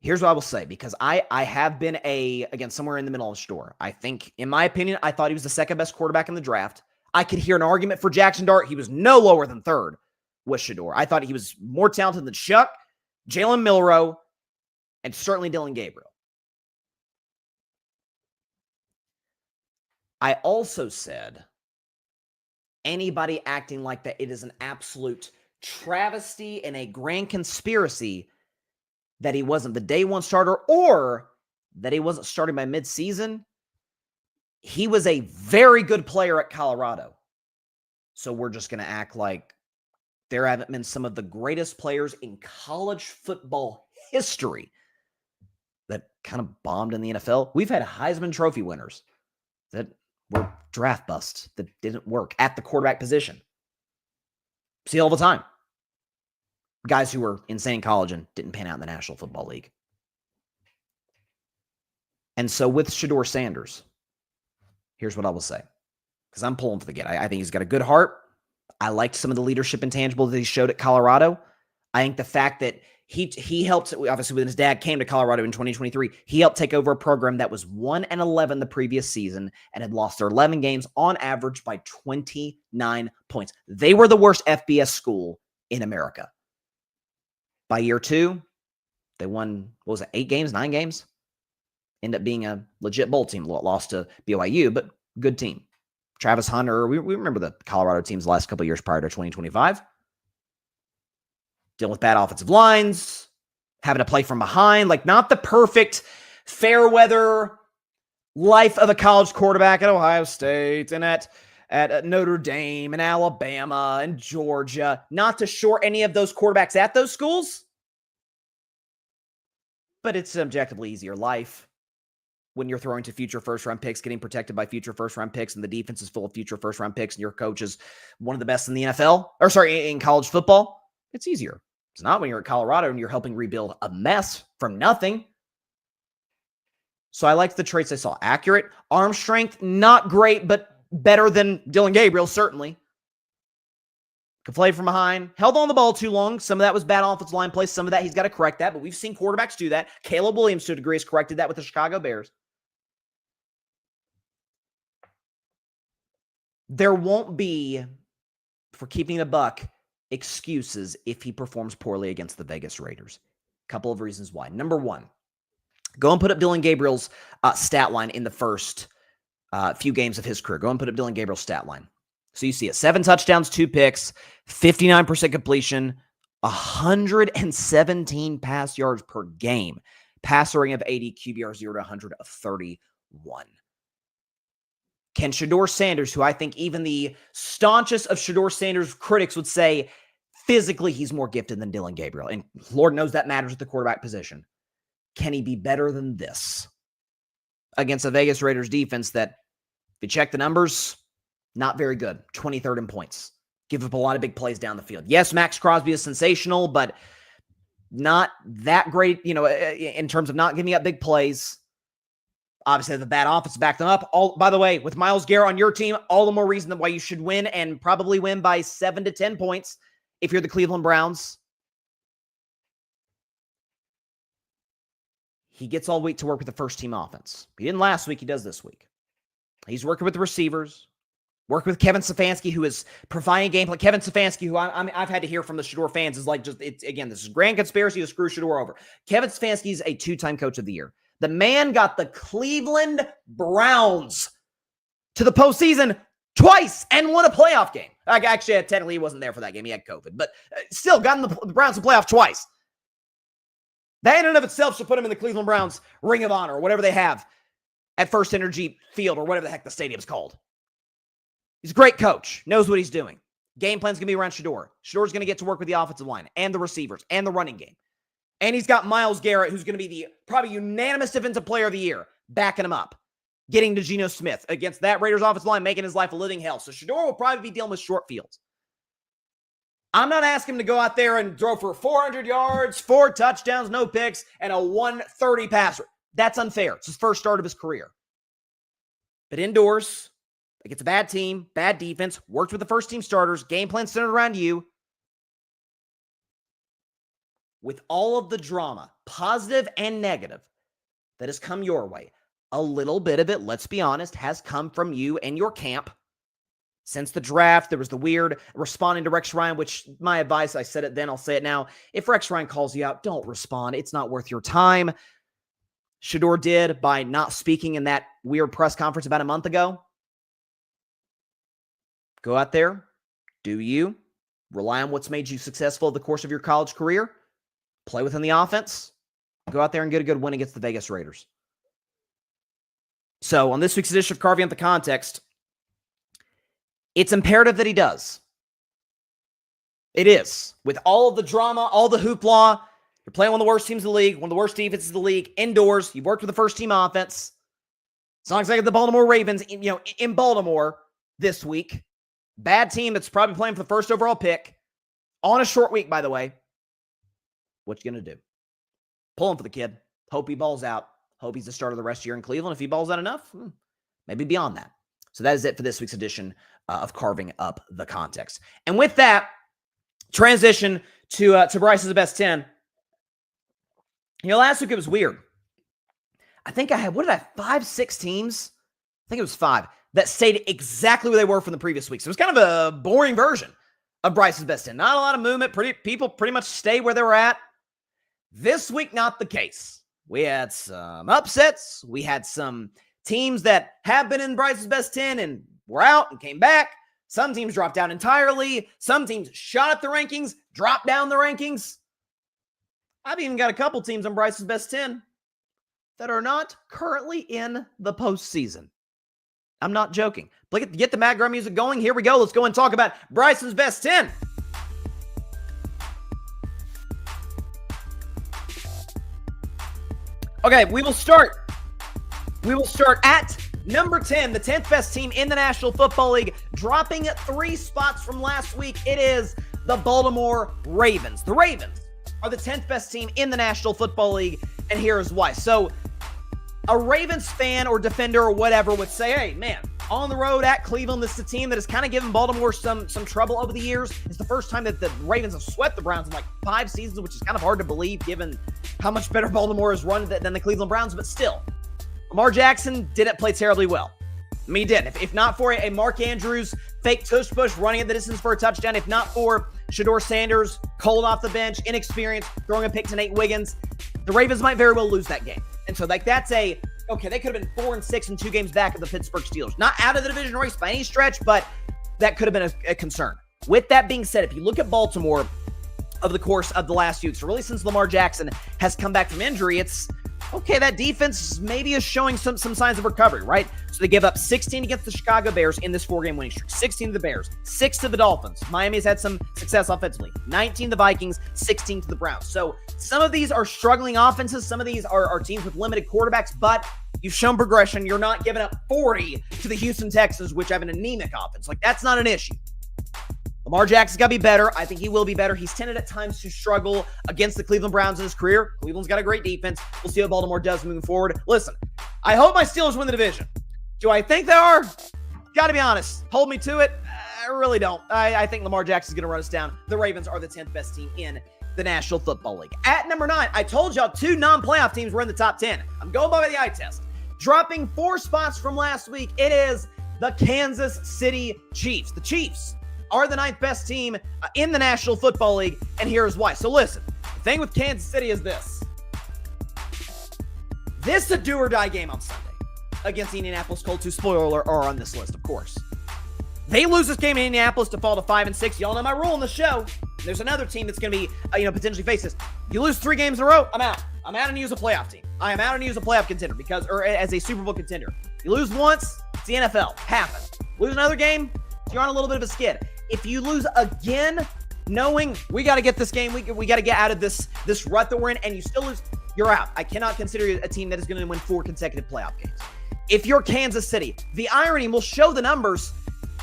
Here's what I will say, because I have been again, somewhere in the middle of the store. I think, in my opinion, I thought he was the second best quarterback in the draft. I could hear an argument for Jackson Dart. He was no lower than third with Shedeur. I thought he was more talented than Shuck, Jalen Milroe, and certainly Dillon Gabriel. I also said anybody acting like that, it is an absolute travesty and a grand conspiracy that he wasn't the day one starter or that he wasn't starting by midseason. He was a very good player at Colorado. So we're just going to act like there haven't been some of the greatest players in college football history that kind of bombed in the NFL. We've had Heisman Trophy winners that were draft busts that didn't work at the quarterback position. See all the time. Guys who were insane in college and didn't pan out in the National Football League. And so with Shedeur Sanders, here's what I will say. Because I'm pulling for the get. I think he's got a good heart. I liked some of the leadership intangible that he showed at Colorado. I think the fact that he helped, obviously when his dad came to Colorado in 2023, he helped take over a program that was 1-11 the previous season and had lost their 11 games on average by 29 points. They were the worst FBS school in America. By year two, they won, 8 games, 9 games? Ended up being a legit bowl team. Lost to BYU, but good team. Travis Hunter, we remember the Colorado teams the last couple of years prior to 2025. Dealing with bad offensive lines, having to play from behind, like not the perfect fair weather life of a college quarterback at Ohio State and at Notre Dame and Alabama and Georgia. Not to short any of those quarterbacks at those schools, but it's an objectively easier life when you're throwing to future first-round picks, getting protected by future first-round picks, and the defense is full of future first-round picks, and your coach is one of the best in the NFL, in college football. It's easier. It's not when you're at Colorado and you're helping rebuild a mess from nothing. So I liked the traits I saw. Accurate. Arm strength, not great, but better than Dillon Gabriel, certainly. Could play from behind. Held on the ball too long. Some of that was bad offensive line play. Some of that he's got to correct that, but we've seen quarterbacks do that. Caleb Williams, to a degree, has corrected that with the Chicago Bears. There won't be, for keeping a buck, excuses if he performs poorly against the Vegas Raiders. A couple of reasons why. Number one, go and put up Dillon Gabriel's stat line in the first few games of his career. Go and put up Dillon Gabriel's stat line. So you see it. 7 touchdowns, 2 picks, 59% completion, 117 pass yards per game. Passer rating of 80, QBR 0 to 100 of 31. Can Shedeur Sanders, who I think even the staunchest of Shedeur Sanders critics would say physically he's more gifted than Dillon Gabriel, and Lord knows that matters at the quarterback position. Can he be better than this against a Vegas Raiders defense that, if you check the numbers, not very good. 23rd in points. Give up a lot of big plays down the field. Yes, Max Crosby is sensational, but not that great, in terms of not giving up big plays. Obviously, the bad offense backed them up. By the way, with Myles Garrett on your team, all the more reason why you should win and probably win by 7 to 10 points if you're the Cleveland Browns. He gets all week to work with the first-team offense. He didn't last week. He does this week. He's working with the receivers, working with Kevin Stefanski, who is providing game plan. Kevin Stefanski, who I've had to hear from the Shedeur fans, is like, again, this is grand conspiracy to screw Shedeur over. Kevin Stefanski is a 2-time coach of the year. The man got the Cleveland Browns to the postseason twice and won a playoff game. Actually, technically, he wasn't there for that game. He had COVID, but still got the Browns to playoff twice. That in and of itself should put him in the Cleveland Browns Ring of Honor or whatever they have at First Energy Field or whatever the heck the stadium's called. He's a great coach, knows what he's doing. Game plan's going to be around Shedeur. Shedeur's going to get to work with the offensive line and the receivers and the running game. And he's got Myles Garrett, who's going to be the probably unanimous defensive player of the year, backing him up, getting to Geno Smith against that Raiders offensive line, making his life a living hell. So Shedeur will probably be dealing with short fields. I'm not asking him to go out there and throw for 400 yards, 4 touchdowns, no picks, and a 130 passer. That's unfair. It's his first start of his career. But indoors, against a bad team, bad defense, worked with the first team starters, game plan centered around you. With all of the drama, positive and negative, that has come your way, a little bit of it, let's be honest, has come from you and your camp. Since the draft, there was the weird responding to Rex Ryan, which my advice, I said it then, I'll say it now. If Rex Ryan calls you out, don't respond. It's not worth your time. Shedeur did by not speaking in that weird press conference about a month ago. Go out there, do you, rely on what's made you successful over the course of your college career, play within the offense, go out there and get a good win against the Vegas Raiders. So on this week's edition of Carving Up the Context, it's imperative that he does. It is. With all of the drama, all the hoopla, you're playing one of the worst teams in the league, one of the worst defenses in the league, indoors. You've worked with the first team offense. It's not like the Baltimore Ravens, in Baltimore this week. Bad team that's probably playing for the first overall pick on a short week, by the way. What you going to do? Pulling for the kid. Hope he balls out. Hope he's the starter the rest of the year in Cleveland. If he balls out enough, maybe beyond that. So that is it for this week's edition of Carving Up the Context. And with that, transition to Bryson's Best 10. Last week it was weird. I think I had, 5, 6 teams? I think it was 5 that stayed exactly where they were from the previous week. So it was kind of a boring version of Bryson's Best 10. Not a lot of movement. People pretty much stay where they were at. This week, not the case. We had some upsets. We had some teams that have been in Bryson's Best 10 and were out and came back. Some teams dropped out entirely. Some teams shot up the rankings, dropped down the rankings. I've even got a couple teams on Bryson's Best 10 that are not currently in the postseason. I'm not joking. Get the Mad Girl music going. Here we go. Let's go and talk about Bryson's Best 10. Okay, we will start at number 10, the 10th best team in the National Football League, dropping 3 spots from last week. It is the Baltimore Ravens. The Ravens are the 10th best team in the National Football League, and here is why. So a Ravens fan or defender or whatever would say, hey, man, on the road at Cleveland, this is a team that has kind of given Baltimore some trouble over the years. It's the first time that the Ravens have swept the Browns in like 5 seasons, which is kind of hard to believe given how much better Baltimore has run than the Cleveland Browns, but still. Lamar Jackson didn't play terribly well. I mean, he did. If not for a Mark Andrews fake tush push running at the distance for a touchdown, if not for Shedeur Sanders cold off the bench, inexperienced, throwing a pick to Nate Wiggins, the Ravens might very well lose that game. And so, that's okay, they could have been 4-6 and 2 games back of the Pittsburgh Steelers. Not out of the division race by any stretch, but that could have been a concern. With that being said, if you look at Baltimore over the course of the last few weeks, so really since Lamar Jackson has come back from injury, it's okay, that defense maybe is showing some signs of recovery, right? So they give up 16 against the Chicago Bears in this 4-game winning streak, 16 to the Bears, 6 to the Dolphins. Miami has had some success offensively, 19 to the Vikings, 16 to the Browns. So some of these are struggling offenses. Some of these are teams with limited quarterbacks, but you've shown progression. You're not giving up 40 to the Houston Texans, which have an anemic offense. That's not an issue. Lamar Jackson's got to be better. I think he will be better. He's tended at times to struggle against the Cleveland Browns in his career. Cleveland's got a great defense. We'll see what Baltimore does moving forward. Listen, I hope my Steelers win the division. Do I think they are? Got to be honest. Hold me to it. I really don't. I think Lamar Jackson's going to run us down. The Ravens are the 10th best team in the National Football League. At number 9, I told y'all 2 non-playoff teams were in the top 10. I'm going by the eye test. Dropping 4 spots from last week, it is the Kansas City Chiefs. The Chiefs are the 9th best team in the National Football League, and here's why. So listen, the thing with Kansas City is this. This is a do-or-die game on Sunday against the Indianapolis Colts, who, spoiler alert, are on this list, of course. They lose this game in Indianapolis to fall to 5-6. Y'all know my rule on the show. There's another team that's going to be, potentially face this. You lose 3 games in a row, I'm out. I'm out and use a playoff team. I am out and use a playoff contender or as a Super Bowl contender. You lose once, it's the NFL. Happens. Lose another game, you're on a little bit of a skid. if you lose again, knowing we got to get this game, we got to get out of this rut that we're in, and you still lose, you're out. I cannot consider you a team that is going to win 4 consecutive playoff games. If you're Kansas City, the irony will show the numbers.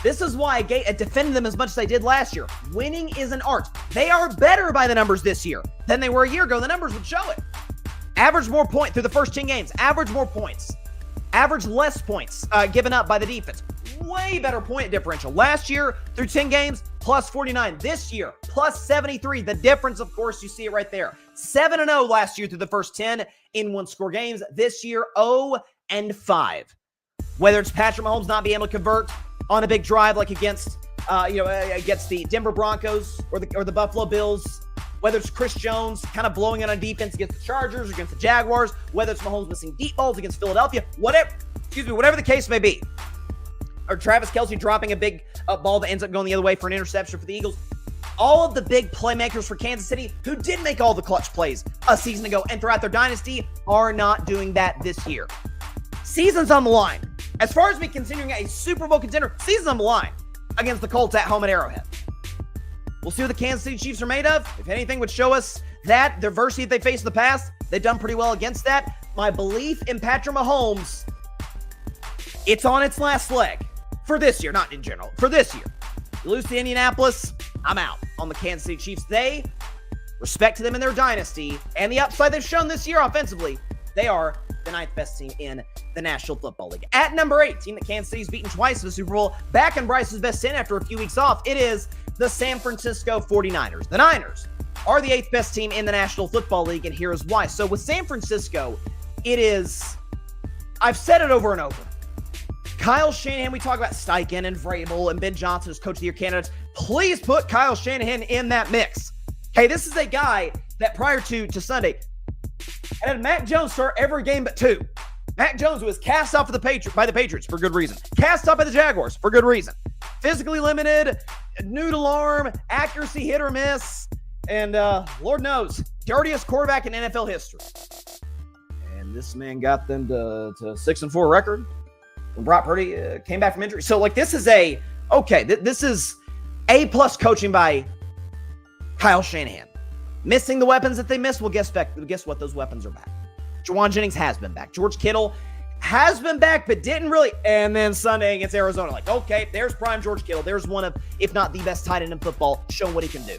This is why I defended them as much as I did last year. Winning is an art. They are better by the numbers this year than they were a year ago. The numbers would show it. Average more points through the first 10 games. Average more points. Average less points given up by the defense. Way better point differential. Last year, through 10 games, plus 49. This year, plus 73. The difference, of course, you see it right there. 7-0 last year through the first 10 in one-score games. This year, 0-5. Whether it's Patrick Mahomes not being able to convert on a big drive like against the Denver Broncos or the Buffalo Bills, whether it's Chris Jones kind of blowing it on defense against the Chargers or against the Jaguars, whether it's Mahomes missing deep balls against Philadelphia, whatever the case may be, or Travis Kelce dropping a big ball that ends up going the other way for an interception for the Eagles. All of the big playmakers for Kansas City who did make all the clutch plays a season ago and throughout their dynasty are not doing that this year. Season's on the line. As far as me continuing a Super Bowl contender, season's on the line against the Colts at home at Arrowhead. We'll see what the Kansas City Chiefs are made of. If anything would show us that, the adversity that they faced in the past, they've done pretty well against that. My belief in Patrick Mahomes, it's on its last leg. For this year, not in general. For this year. You lose to Indianapolis, I'm out on the Kansas City Chiefs. They, respect to them in their dynasty, and the upside they've shown this year offensively, they are the 9th best team in the National Football League. At number 8, team that Kansas City's beaten twice in the Super Bowl, back in Bryson's best 10 after a few weeks off, it is the San Francisco 49ers. The Niners are the 8th best team in the National Football League, and here is why. So with San Francisco, it is, I've said it over and over. Kyle Shanahan, we talk about Steichen and Vrabel and Ben Johnson as Coach of the Year candidates. Please put Kyle Shanahan in that mix. Okay, this is a guy that prior to Sunday had Mac Jones start every game but 2. Mac Jones was cast off of by the Patriots for good reason. Cast off by the Jaguars for good reason. Physically limited, noodle arm, accuracy hit or miss, and Lord knows, dirtiest quarterback in NFL history. And this man got them to 6-4 record when Brock Purdy came back from injury. So, this is this is A+ coaching by Kyle Shanahan. Missing the weapons that they missed, well, guess what? Those weapons are back. Juwan Jennings has been back. George Kittle has been back, but didn't really. And then Sunday against Arizona, okay, there's prime George Kittle. There's one of, if not the best tight end in football, showing what he can do.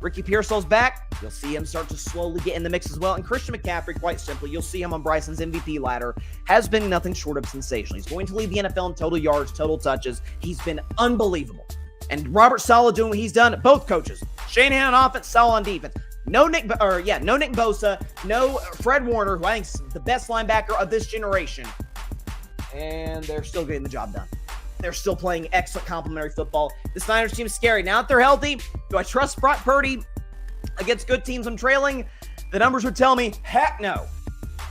Ricky Pearsall's back. You'll see him start to slowly get in the mix as well. And Christian McCaffrey, quite simply, you'll see him on Bryson's MVP ladder, has been nothing short of sensational. He's going to lead the NFL in total yards, total touches. He's been unbelievable. And Robert Saleh doing what he's done, both coaches. Shanahan on offense, Saleh on defense. No Nick Bosa, no Fred Warner, who I think is the best linebacker of this generation. And they're still getting the job done. They're still playing excellent complementary football. The Niners team is scary. Now that they're healthy, do I trust Brock Purdy against good teams I'm trailing? The numbers would tell me, heck no.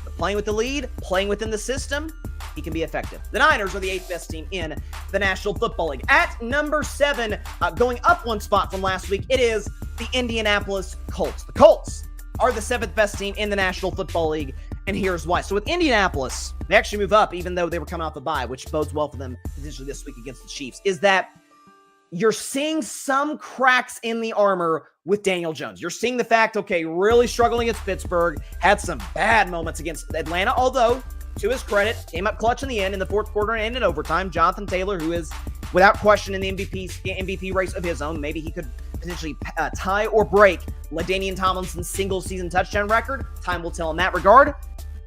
But playing with the lead, playing within the system, he can be effective. The Niners are the 8th best team in the National Football League. At number 7, going up one spot from last week, it is the Indianapolis Colts. The Colts are the 7th best team in the National Football League, and here's why. So with Indianapolis, they actually move up even though they were coming off a bye, which bodes well for them potentially this week against the Chiefs, is that you're seeing some cracks in the armor with Daniel Jones. You're seeing the fact, really struggling against Pittsburgh, had some bad moments against Atlanta, although, to his credit, came up clutch in the end in the fourth quarter and in overtime. Jonathan Taylor, who is without question in the MVP race of his own, maybe he could potentially tie or break LaDainian Tomlinson's single-season touchdown record. Time will tell in that regard.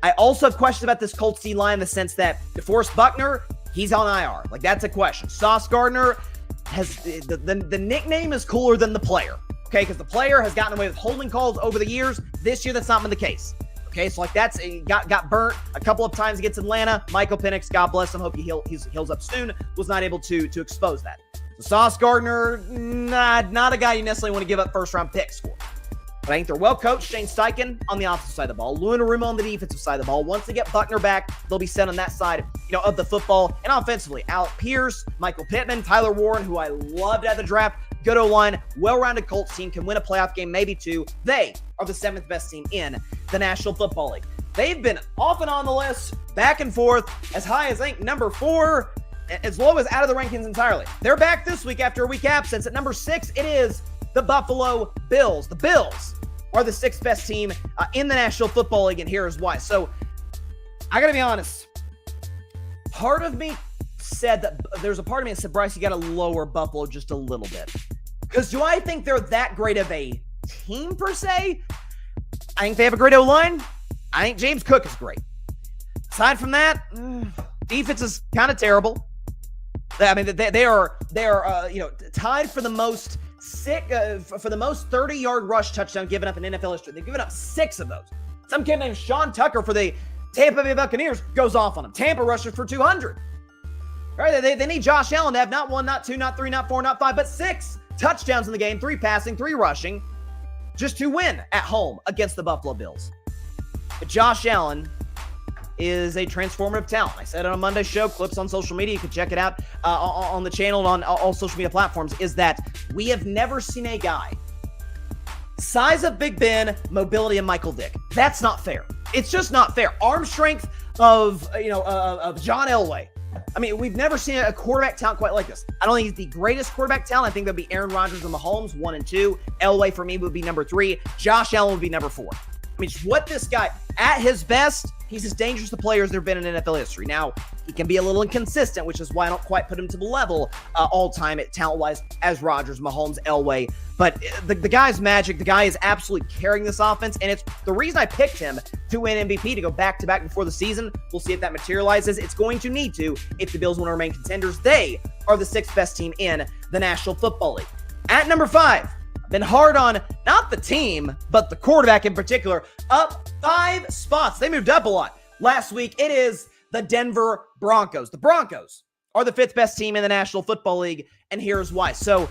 I also have questions about this Colts D-line in the sense that DeForest Buckner, he's on IR. That's a question. Sauce Gardner has the nickname is cooler than the player. Because the player has gotten away with holding calls over the years. This year, that's not been the case. So that's got burnt a couple of times against Atlanta. Michael Penix, God bless him, hope he heals up soon, was not able to expose that. So Sauce Gardner, not a guy you necessarily want to give up first-round picks for. But I think they're well coached. Shane Steichen on the offensive side of the ball. Lunarumo on the defensive side of the ball. Once they get Buckner back, they'll be set on that side, of the football. And offensively, Alec Pierce, Michael Pittman, Tyler Warren, who I loved at the draft. Good O-line, well-rounded Colts team, can win a playoff game, maybe 2. They are the 7th best team in the National Football League. They've been off and on the list, back and forth, as high as, I think, number 4. as low as out of the rankings entirely. They're back this week after a week absence. At number 6, it is the Buffalo Bills. The Bills are the 6th best team in the National Football League, and here's why. So, I got to be honest. Part of me said that there's a part of me that said, Bryce, you got to lower Buffalo just a little bit. Because do I think they're that great of a team per se? I think they have a great O-line. I think James Cook is great. Aside from that, defense is kind of terrible. I mean, they are tied for the most 30-yard rush touchdown given up in NFL history. They've given up 6 of those. Some kid named Sean Tucker for the Tampa Bay Buccaneers goes off on them. Tampa rushes for 200. Right? They need Josh Allen to have not 1, not 2, not 3, not 4, not 5, but 6 touchdowns in the game, 3 passing, 3 rushing, just to win at home against the Buffalo Bills. But Josh Allen is a transformative talent. I said it on Monday's show, clips on social media. You can check it out on the channel and on all social media platforms, is that we have never seen a guy size of Big Ben, mobility of Michael Vick. That's not fair. It's just not fair. Arm strength of John Elway. I mean, we've never seen a quarterback talent quite like this. I don't think he's the greatest quarterback talent. I think that'd be Aaron Rodgers and Mahomes, 1 and 2. Elway for me would be number 3. Josh Allen would be number 4. I mean, what this guy, at his best, he's as dangerous to players there have been in NFL history. Now, he can be a little inconsistent, which is why I don't quite put him to the level all-time talent-wise as Rodgers, Mahomes, Elway. But the guy's magic. The guy is absolutely carrying this offense, and it's the reason I picked him to win MVP, to go back-to-back before the season. We'll see if that materializes. It's going to need to if the Bills want to remain contenders. They are the 6th best team in the National Football League. At number 5, been hard on not the team, but the quarterback in particular, up 5 spots. They moved up a lot. Last week, it is the Denver Broncos. The Broncos are the 5th best team in the National Football League, and here's why. So,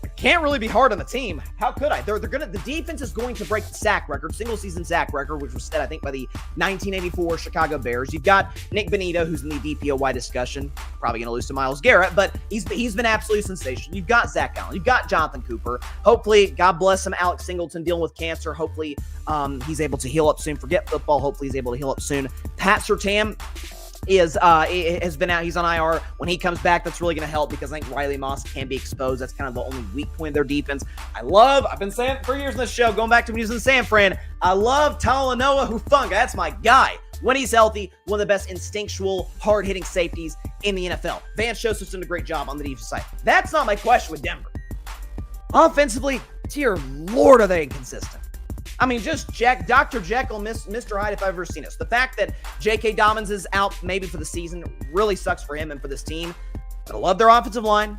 I can't really be hard on the team. How could I? The defense is going to break the sack record, single season sack record, which was set, I think, by the 1984 Chicago Bears. You've got Nick Bonito, who's in the DPOY discussion, probably going to lose to Myles Garrett, but he's been absolutely sensational. You've got Zach Allen. You've got Jonathan Cooper. Hopefully, God bless him, Alex Singleton dealing with cancer. Hopefully, he's able to heal up soon. Forget football. Hopefully, he's able to heal up soon. Pat Surtain has been out. He's on IR. When he comes back, that's really going to help, because I think Riley Moss can be exposed. That's kind of the only weak point of their defense. I've been saying it for years in this show, going back to when he was in San Fran, I love Talanoa Hufanga. That's my guy. When he's healthy, one of the best instinctual, hard-hitting safeties in the NFL. Vance Joseph's done a great job on the defensive side. That's not my question with Denver. Offensively, dear Lord, are they inconsistent. I mean, just Dr. Jekyll, Mr. Hyde, if I've ever seen it. So the fact that J.K. Dobbins is out maybe for the season really sucks for him and for this team. But I love their offensive line.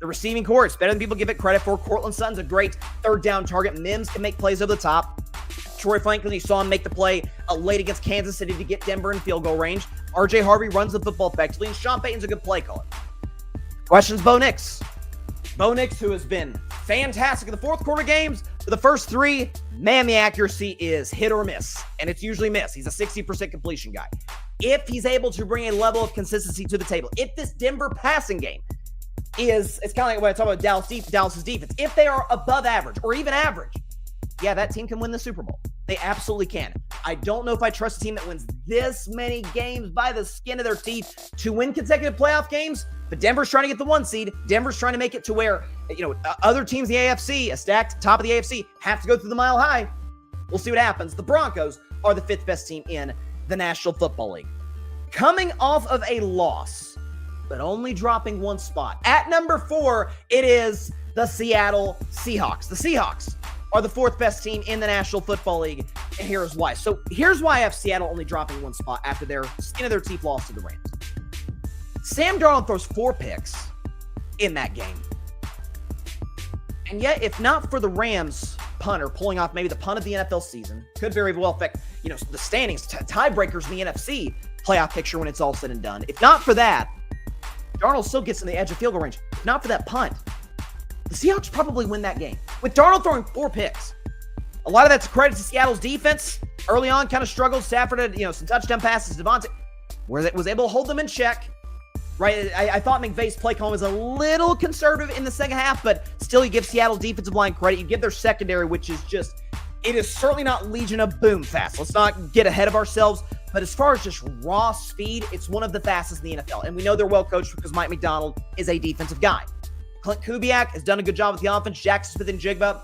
The receiving core, it's better than people give it credit for. Cortland Sutton's a great third down target. Mims can make plays over the top. Troy Franklin, you saw him make the play late against Kansas City to get Denver in field goal range. R.J. Harvey runs the football effectively, and Sean Payton's a good play caller. Questions, Bo Nix. Bo Nix, who has been fantastic in the fourth quarter games. For the first 3, man, the accuracy is hit or miss, and it's usually miss. He's a 60% completion guy. If he's able to bring a level of consistency to the table, if this Denver passing game it's kind of like when I talk about Dallas's defense. If they are above average or even average, yeah, that team can win the Super Bowl. They absolutely can. I don't know if I trust a team that wins this many games by the skin of their teeth to win consecutive playoff games, but Denver's trying to get the 1 seed. Denver's trying to make it to where, other teams in the AFC, a stacked top of the AFC, have to go through the mile high. We'll see what happens. The Broncos are the 5th best team in the National Football League. Coming off of a loss, but only dropping 1 spot. At number 4, it is the Seattle Seahawks. The Seahawks are the 4th best team in the National Football League, and here's why. So here's why I have Seattle only dropping 1 spot after their skin of their teeth loss to the Rams. Sam Darnold throws 4 picks in that game. And yet, if not for the Rams punter pulling off maybe the punt of the NFL season, could very well affect, the standings, tiebreakers in the NFC playoff picture when it's all said and done. If not for that, Darnold still gets in the edge of field goal range. If not for that punt, the Seahawks probably win that game. With Darnold throwing 4 picks, a lot of that's credit to Seattle's defense. Early on, kind of struggled. Stafford had, some touchdown passes. Devontae was able to hold them in check. Right, I thought McVay's play call was a little conservative in the second half, but still you give Seattle's defensive line credit. You give their secondary, which is just, it is certainly not Legion of Boom fast. Let's not get ahead of ourselves, But as far as just raw speed, it's one of the fastest in the NFL. And we know they're well coached because Mike McDonald is a defensive guy. Clint Kubiak has done a good job with the offense. Jackson Smith and Jigba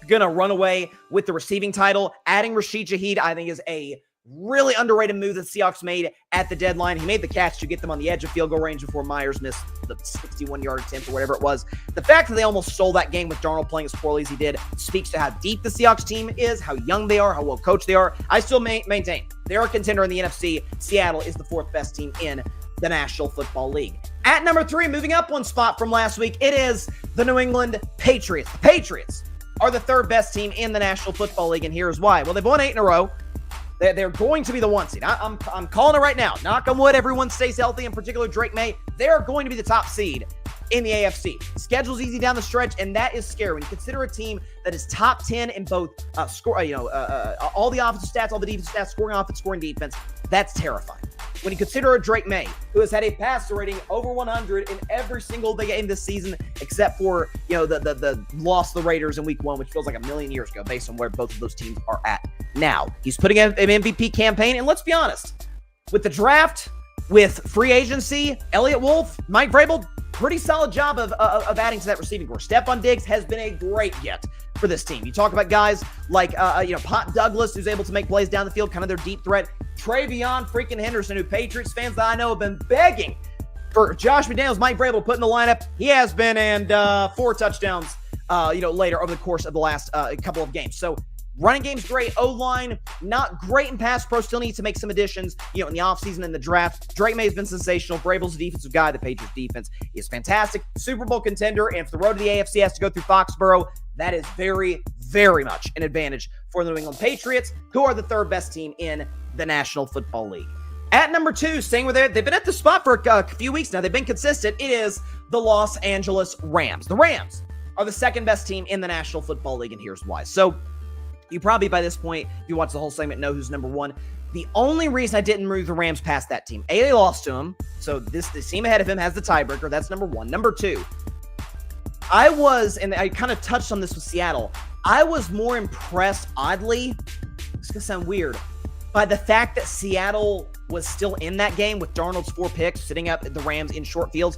going to run away with the receiving title. Adding Rashid Shaheed, I think, is a really underrated move that the Seahawks made at the deadline. He made the catch to get them on the edge of field goal range before Myers missed the 61-yard attempt or whatever it was. The fact that they almost stole that game with Darnold playing as poorly as he did speaks to how deep the Seahawks team is, how young they are, how well coached they are. I still maintain they're a contender in the NFC. Seattle is the fourth best team in the National Football League. At number 3, moving up one spot from last week, it is the New England Patriots. The Patriots are the third best team in the National Football League, and here's why. Well, they've won 8 in a row. They're going to be the 1 seed. I'm calling it right now. Knock on wood, everyone stays healthy, in particular Drake May. They're going to be the top seed in the AFC. Schedule's easy down the stretch, and that is scary. When you consider a team that is top 10 in both all the offensive stats, all the defensive stats, scoring offense, scoring defense, that's terrifying. When you consider a Drake May, who has had a passer rating over 100 in every single game this season, except for the loss to the Raiders in Week 1, which feels like a million years ago, based on where both of those teams are at now. He's putting in an MVP campaign, and let's be honest, with the draft, with free agency, Elliott Wolf, Mike Vrabel, pretty solid job of adding to that receiving corps. Stephon Diggs has been a great get for this team. You talk about guys like Pop Douglas, who's able to make plays down the field, kind of their deep threat. Travion freaking Henderson, who Patriots fans that I know have been begging for Josh McDaniels, Mike Vrabel put in the lineup. He has been, and 4 touchdowns later over the course of the last couple of games. So running game's great. O-line, not great in pass pro. Still needs to make some additions, in the offseason and the draft. Drake May has been sensational. Vrabel's a defensive guy. The Patriots defense is fantastic. Super Bowl contender. And if the road to the AFC has to go through Foxborough, that is very, very much an advantage for the New England Patriots, who are the third best team in the National Football League. At number 2, staying with it, they've been at the spot for a few weeks now. They've been consistent. It is the Los Angeles Rams. The Rams are the second best team in the National Football League, and here's why. So you probably by this point, if you watch the whole segment, know who's number 1. The only reason I didn't move the Rams past that team, A, they lost to him, so this team ahead of him has the tiebreaker. That's number 1. Number 2, and I kind of touched on this with Seattle, I was more impressed, oddly, it's going to sound weird, by the fact that Seattle was still in that game with Darnold's 4 picks, sitting up the Rams in short fields,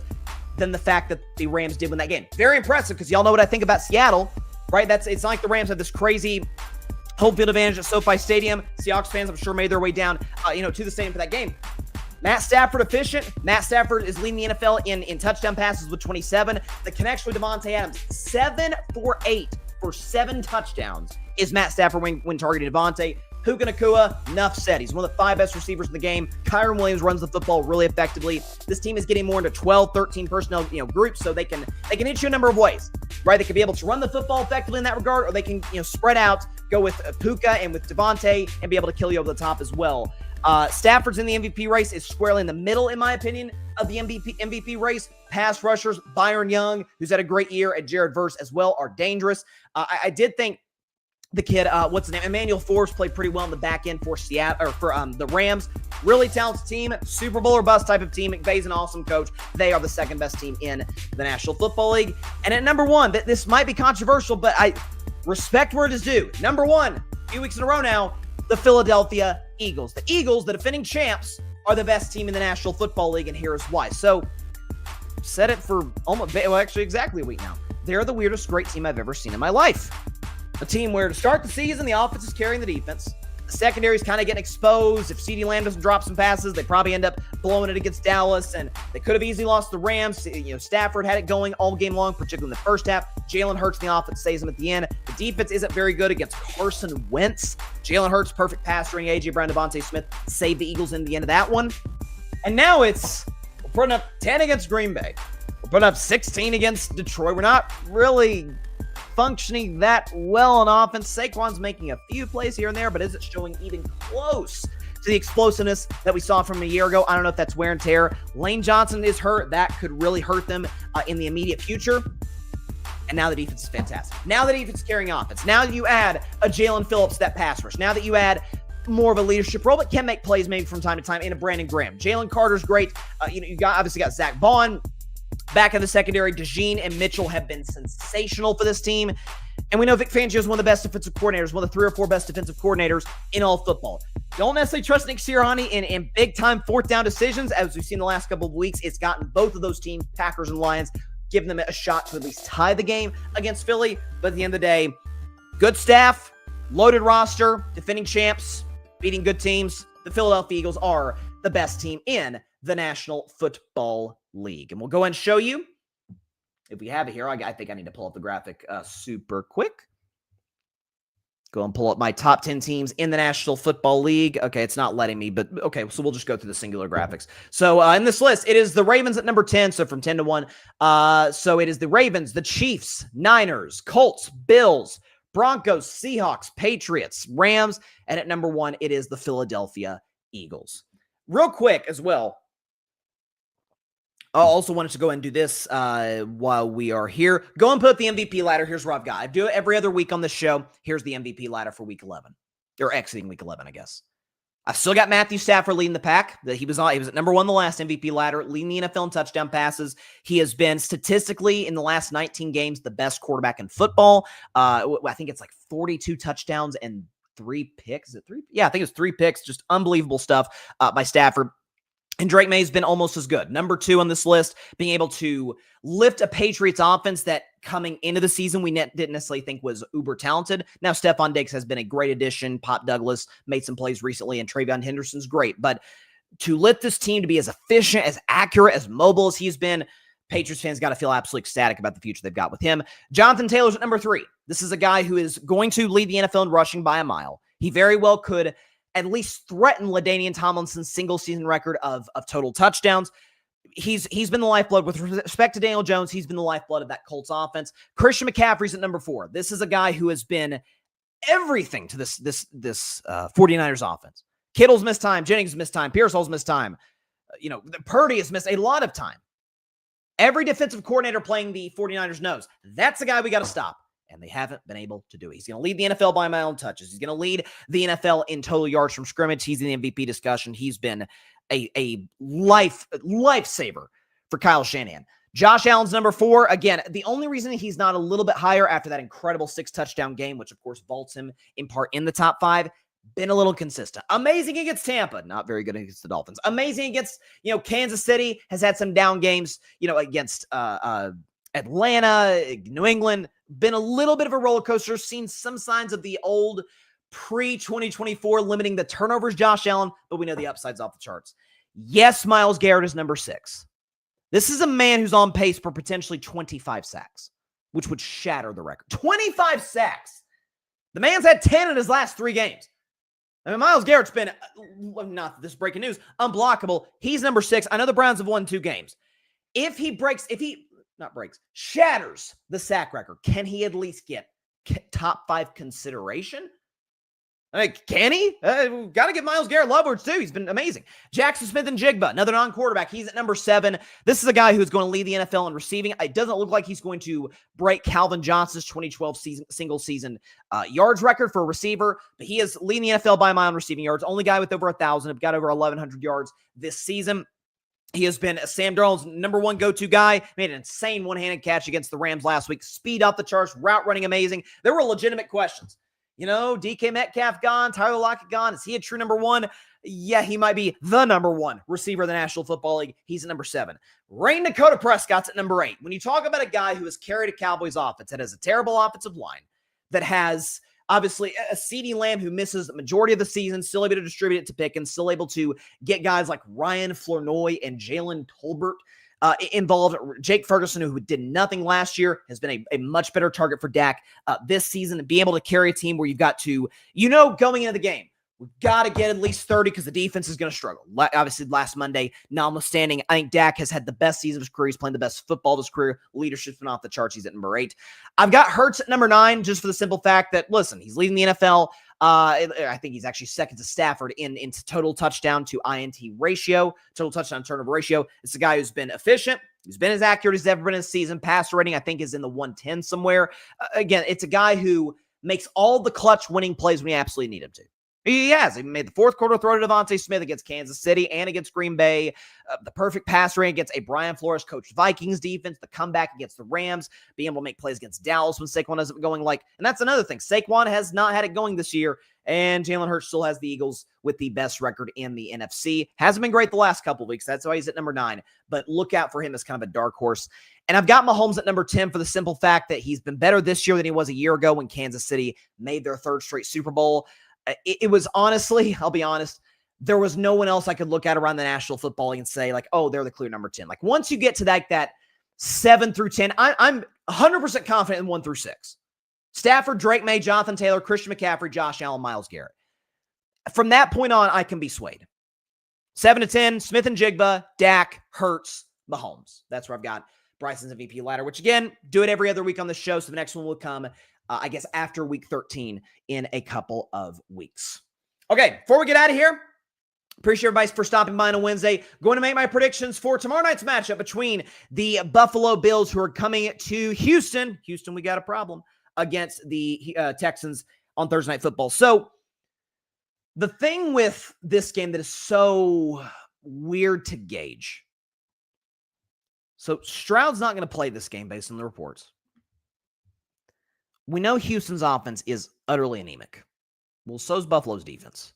than the fact that the Rams did win that game. Very impressive, because y'all know what I think about Seattle, right? It's not like the Rams have this crazy home field advantage at SoFi Stadium. Seahawks fans, I'm sure, made their way down, to the stadium for that game. Matt Stafford efficient. Matt Stafford is leading the NFL in touchdown passes with 27. The connection with Devontae Adams, 7 for 8 for 7 touchdowns is Matt Stafford when targeting Devontae. Puka Nacua, enough said. He's one of the 5 best receivers in the game. Kyron Williams runs the football really effectively. This team is getting more into 12, 13 personnel groups, so they can hit you a number of ways, right? They can be able to run the football effectively in that regard, or they can spread out, go with Puka and with Devontae, and be able to kill you over the top as well. Stafford's in the MVP race, is squarely in the middle, in my opinion, of the MVP race. Pass rushers, Byron Young, who's had a great year, and Jared Verse as well, are dangerous. I did think the kid, what's his name? Emmanuel Forbes played pretty well in the back end for Seattle, or for the Rams. Really talented team, Super Bowl or bust type of team. McVay's an awesome coach. They are the second best team in the National Football League. And at number 1, this might be controversial, but I respect where it is due. Number 1, a few weeks in a row now, the Philadelphia Eagles. The Eagles, the defending champs, are the best team in the National Football League, and here's why. So, said it for actually exactly a week now. They're the weirdest great team I've ever seen in my life. A team where to start the season, the offense is carrying the defense. The secondary is kind of getting exposed. If CeeDee Lamb doesn't drop some passes, they probably end up blowing it against Dallas, and they could have easily lost the Rams. Stafford had it going all game long, particularly in the first half. Jalen Hurts in the offense saves them at the end. The defense isn't very good against Carson Wentz. Jalen Hurts, perfect pass ring. A.J. Brown, Devontae Smith saved the Eagles in the end of that one. And now we're putting up 10 against Green Bay. We're putting up 16 against Detroit. We're not really functioning that well on offense. Saquon's making a few plays here and there, but isn't showing even close to the explosiveness that we saw from a year ago. I don't know if that's wear and tear. Lane Johnson is hurt. That could really hurt them in the immediate future. And now the defense is fantastic. Now the defense is carrying offense. Now that you add a Jalen Phillips, that pass rush. Now that you add more of a leadership role, but can make plays maybe from time to time in a Brandon Graham. Jalen Carter's great. You obviously got Zach Vaughn. back in the secondary. DeJean and Mitchell have been sensational for this team. And we know Vic Fangio is one of the best defensive coordinators, one of the 3 or 4 best defensive coordinators in all football. Don't necessarily trust Nick Sirianni in big-time fourth-down decisions. As we've seen the last couple of weeks, it's gotten both of those teams, Packers and Lions, giving them a shot to at least tie the game against Philly. But at the end of the day, good staff, loaded roster, defending champs, beating good teams. The Philadelphia Eagles are the best team in the National Football League. And we'll go ahead and show you, if we have it here. I think I need to pull up the graphic super quick. Go and pull up my top 10 teams in the National Football League. Okay, it's not letting me, but okay, so we'll just go through the singular graphics. So in this list, it is the Ravens at number 10, so from 10 to 1. So it is the Ravens, the Chiefs, Niners, Colts, Bills, Broncos, Seahawks, Patriots, Rams, and at number 1, it is the Philadelphia Eagles. Real quick as well, I also wanted to go and do this while we are here. Go and put up the MVP ladder. Here's what I've got. I do it every other week on this show. Here's the MVP ladder for week 11. Or exiting week 11, I guess. I've still got Matthew Stafford leading the pack. He was at number 1 the last MVP ladder, leading the NFL in touchdown passes. He has been statistically in the last 19 games the best quarterback in football. I think it's like 42 touchdowns and 3 picks. Is it 3? Yeah, I think it's 3 picks. Just unbelievable stuff by Stafford. And Drake May's been almost as good. Number 2 on this list, being able to lift a Patriots offense that coming into the season we didn't necessarily think was uber talented. Now Stephon Diggs has been a great addition. Pop Douglas made some plays recently, and Travion Henderson's great. But to lift this team to be as efficient, as accurate, as mobile as he's been, Patriots fans got to feel absolutely ecstatic about the future they've got with him. Jonathan Taylor's at number 3. This is a guy who is going to lead the NFL in rushing by a mile. He very well could at least threaten LaDainian Tomlinson's single-season record of total touchdowns. He's been the lifeblood. With respect to Daniel Jones, he's been the lifeblood of that Colts offense. Christian McCaffrey's at number 4. This is a guy who has been everything to this 49ers offense. Kittle's missed time. Jennings missed time. Pearsall's missed time. Purdy has missed a lot of time. Every defensive coordinator playing the 49ers knows that's the guy we got to stop. And they haven't been able to do it. He's going to lead the NFL by a mile in touches. He's going to lead the NFL in total yards from scrimmage. He's in the MVP discussion. He's been a lifesaver for Kyle Shanahan. Josh Allen's number 4. Again, the only reason he's not a little bit higher after that incredible 6-touchdown game, which of course vaults him in part in the top 5, been a little consistent. Amazing against Tampa, not very good against the Dolphins. Amazing against, Kansas City, has had some down games, against Atlanta, New England. Been a little bit of a roller coaster. Seen some signs of the old pre-2024 limiting the turnovers, Josh Allen, but we know the upside's off the charts. Yes, Myles Garrett is number 6. This is a man who's on pace for potentially 25 sacks, which would shatter the record. 25 sacks! The man's had 10 in his last 3 games. I mean, Myles Garrett's been, not this breaking news, unblockable. He's number 6. I know the Browns have won 2 games. If he shatters the sack record, can he at least get top 5 consideration? I mean, can he? Got to give Myles Garrett love words too. He's been amazing. Jackson Smith-Njigba, another non-quarterback. He's at number 7. This is a guy who's going to lead the NFL in receiving. It doesn't look like he's going to break Calvin Johnson's 2012 single-season yards record for a receiver, but he is leading the NFL by a mile in receiving yards. Only guy with over 1,000. Got over 1,100 yards this season. He has been Sam Darnold's number 1 go-to guy. Made an insane one-handed catch against the Rams last week. Speed off the charts, route running amazing. There were legitimate questions. DK Metcalf gone, Tyler Lockett gone. Is he a true number 1? Yeah, he might be the number 1 receiver in the National Football League. He's at number 7. Rayne Dakota Prescott's at number 8. When you talk about a guy who has carried a Cowboys offense that has a terrible offensive line, that has obviously a CeeDee Lamb who misses the majority of the season, still able to distribute it to Pickens, still able to get guys like Ryan Flournoy and Jalen Tolbert involved. Jake Ferguson, who did nothing last year, has been a much better target for Dak this season. And be able to carry a team where you've got to, going into the game, we've got to get at least 30 because the defense is going to struggle. Obviously, last Monday, notwithstanding, I think Dak has had the best season of his career. He's playing the best football of his career. Leadership's been off the charts. He's at number 8. I've got Hurts at number 9 just for the simple fact that, listen, he's leading the NFL. I think he's actually second to Stafford in total touchdown to INT ratio, total touchdown turnover ratio. It's a guy who's been efficient. He's been as accurate as he's ever been in a season. Passer rating, I think, is in the 110 somewhere. Again, it's a guy who makes all the clutch winning plays when you absolutely need him to. He has. He made the fourth quarter throw to Devontae Smith against Kansas City and against Green Bay. The perfect pass rating against a Brian Flores coached Vikings defense. The comeback against the Rams. Being able to make plays against Dallas when Saquon isn't going and that's another thing. Saquon has not had it going this year, and Jalen Hurts still has the Eagles with the best record in the NFC. Hasn't been great the last couple of weeks. That's why he's at number 9. But look out for him as kind of a dark horse. And I've got Mahomes at number 10 for the simple fact that he's been better this year than he was a year ago when Kansas City made their 3rd straight Super Bowl. It was honestly, I'll be honest, there was no one else I could look at around the National Football League and say, they're the clear number 10. Once you get to that 7 through 10, I'm 100% confident in 1 through 6. Stafford, Drake May, Jonathan Taylor, Christian McCaffrey, Josh Allen, Myles Garrett. From that point on, I can be swayed. 7 to 10, Smith and Jigba, Dak, Hurts, Mahomes. That's where I've got Bryson's MVP ladder, which again, do it every other week on the show. So the next one will come I guess after week 13 in a couple of weeks. Okay, before we get out of here, appreciate everybody for stopping by on a Wednesday. Going to make my predictions for tomorrow night's matchup between the Buffalo Bills, who are coming to Houston. Houston, we got a problem against the Texans on Thursday Night Football. So the thing with this game that is so weird to gauge. So Stroud's not going to play this game based on the reports. We know Houston's offense is utterly anemic. Well, so is Buffalo's defense.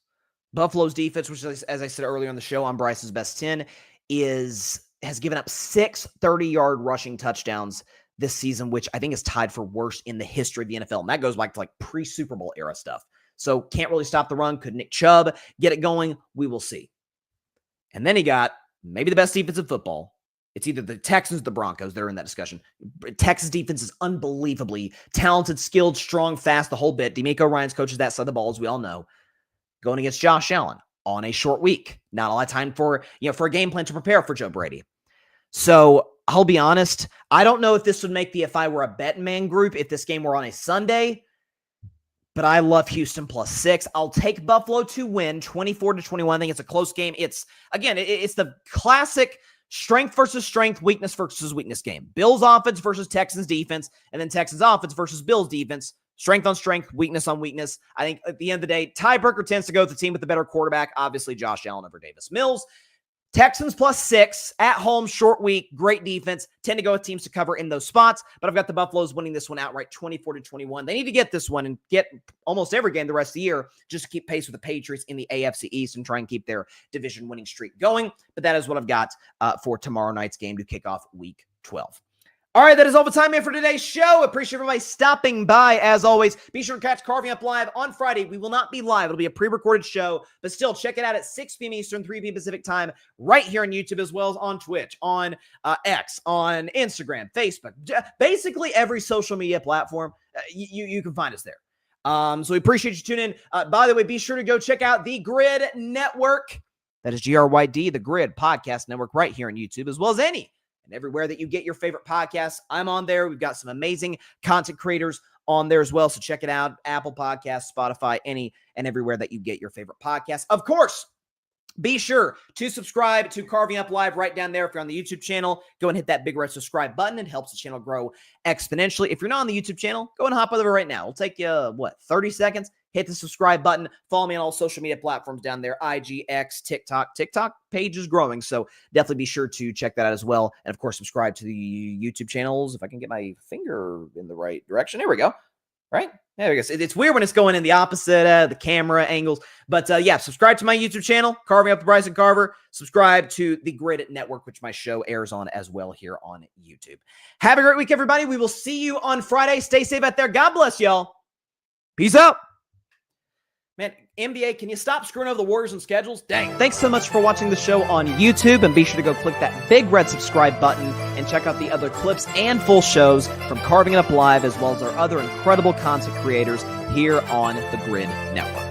Buffalo's defense, which, as I said earlier on the show, on Bryce's best 10, has given up 6 30-yard rushing touchdowns this season, which I think is tied for worst in the history of the NFL. And that goes back to pre-Super Bowl era stuff. So can't really stop the run. Could Nick Chubb get it going? We will see. And then he got maybe the best defense in football. It's either the Texans or the Broncos that are in that discussion. Texas defense is unbelievably talented, skilled, strong, fast, the whole bit. D'Amico Ryans coaches that side of the ball, as we all know. Going against Josh Allen on a short week. Not a lot of time for a game plan to prepare for Joe Brady. So I'll be honest. I don't know if this would make the if I were a betting man group, if this game were on a Sunday, but I love Houston +6. I'll take Buffalo to win 24-21. I think it's a close game. It's the classic strength versus strength, weakness versus weakness game. Bills offense versus Texans defense, and then Texans offense versus Bills defense. Strength on strength, weakness on weakness. I think at the end of the day, tiebreaker tends to go with the team with the better quarterback. Obviously, Josh Allen over Davis Mills. Texans +6 at home, short week, great defense. Tend to go with teams to cover in those spots, but I've got the Buffaloes winning this one outright 24-21. They need to get this one and get almost every game the rest of the year just to keep pace with the Patriots in the AFC East and try and keep their division winning streak going. But that is what I've got for tomorrow night's game to kick off week 12. All right, that is all the time in for today's show. Appreciate everybody stopping by, as always. Be sure to catch Carving Up Live on Friday. We will not be live. It'll be a pre-recorded show, but still, check it out at 6 p.m. Eastern, 3 p.m. Pacific time, right here on YouTube, as well as on Twitch, on X, on Instagram, Facebook. Basically, every social media platform, you can find us there. So we appreciate you tuning in. By the way, be sure to go check out the Grid Network. That is GRYD, the Grid Podcast Network, right here on YouTube, as well as any and everywhere that you get your favorite podcasts. I'm on there. We've got some amazing content creators on there as well. So check it out. Apple Podcasts, Spotify, any and everywhere that you get your favorite podcasts. Of course, be sure to subscribe to Carving Up Live right down there. If you're on the YouTube channel, go and hit that big red subscribe button. It helps the channel grow exponentially. If you're not on the YouTube channel, go and hop over right now. It'll take you, 30 seconds? Hit the subscribe button. Follow me on all social media platforms down there. IG, X, TikTok. TikTok page is growing, so definitely be sure to check that out as well. And, of course, subscribe to the YouTube channels. If I can get my finger in the right direction. There we go. Right? There we go. It's weird when it's going in the opposite, the camera angles. But, yeah, subscribe to my YouTube channel, Carving Up with Bryson Carver. Subscribe to the Grid Network, which my show airs on as well here on YouTube. Have a great week, everybody. We will see you on Friday. Stay safe out there. God bless y'all. Peace out. Man, NBA, can you stop screwing over the Warriors and schedules? Dang. Thanks so much for watching the show on YouTube, and be sure to go click that big red subscribe button and check out the other clips and full shows from Carving It Up Live, as well as our other incredible content creators here on the Grid Network.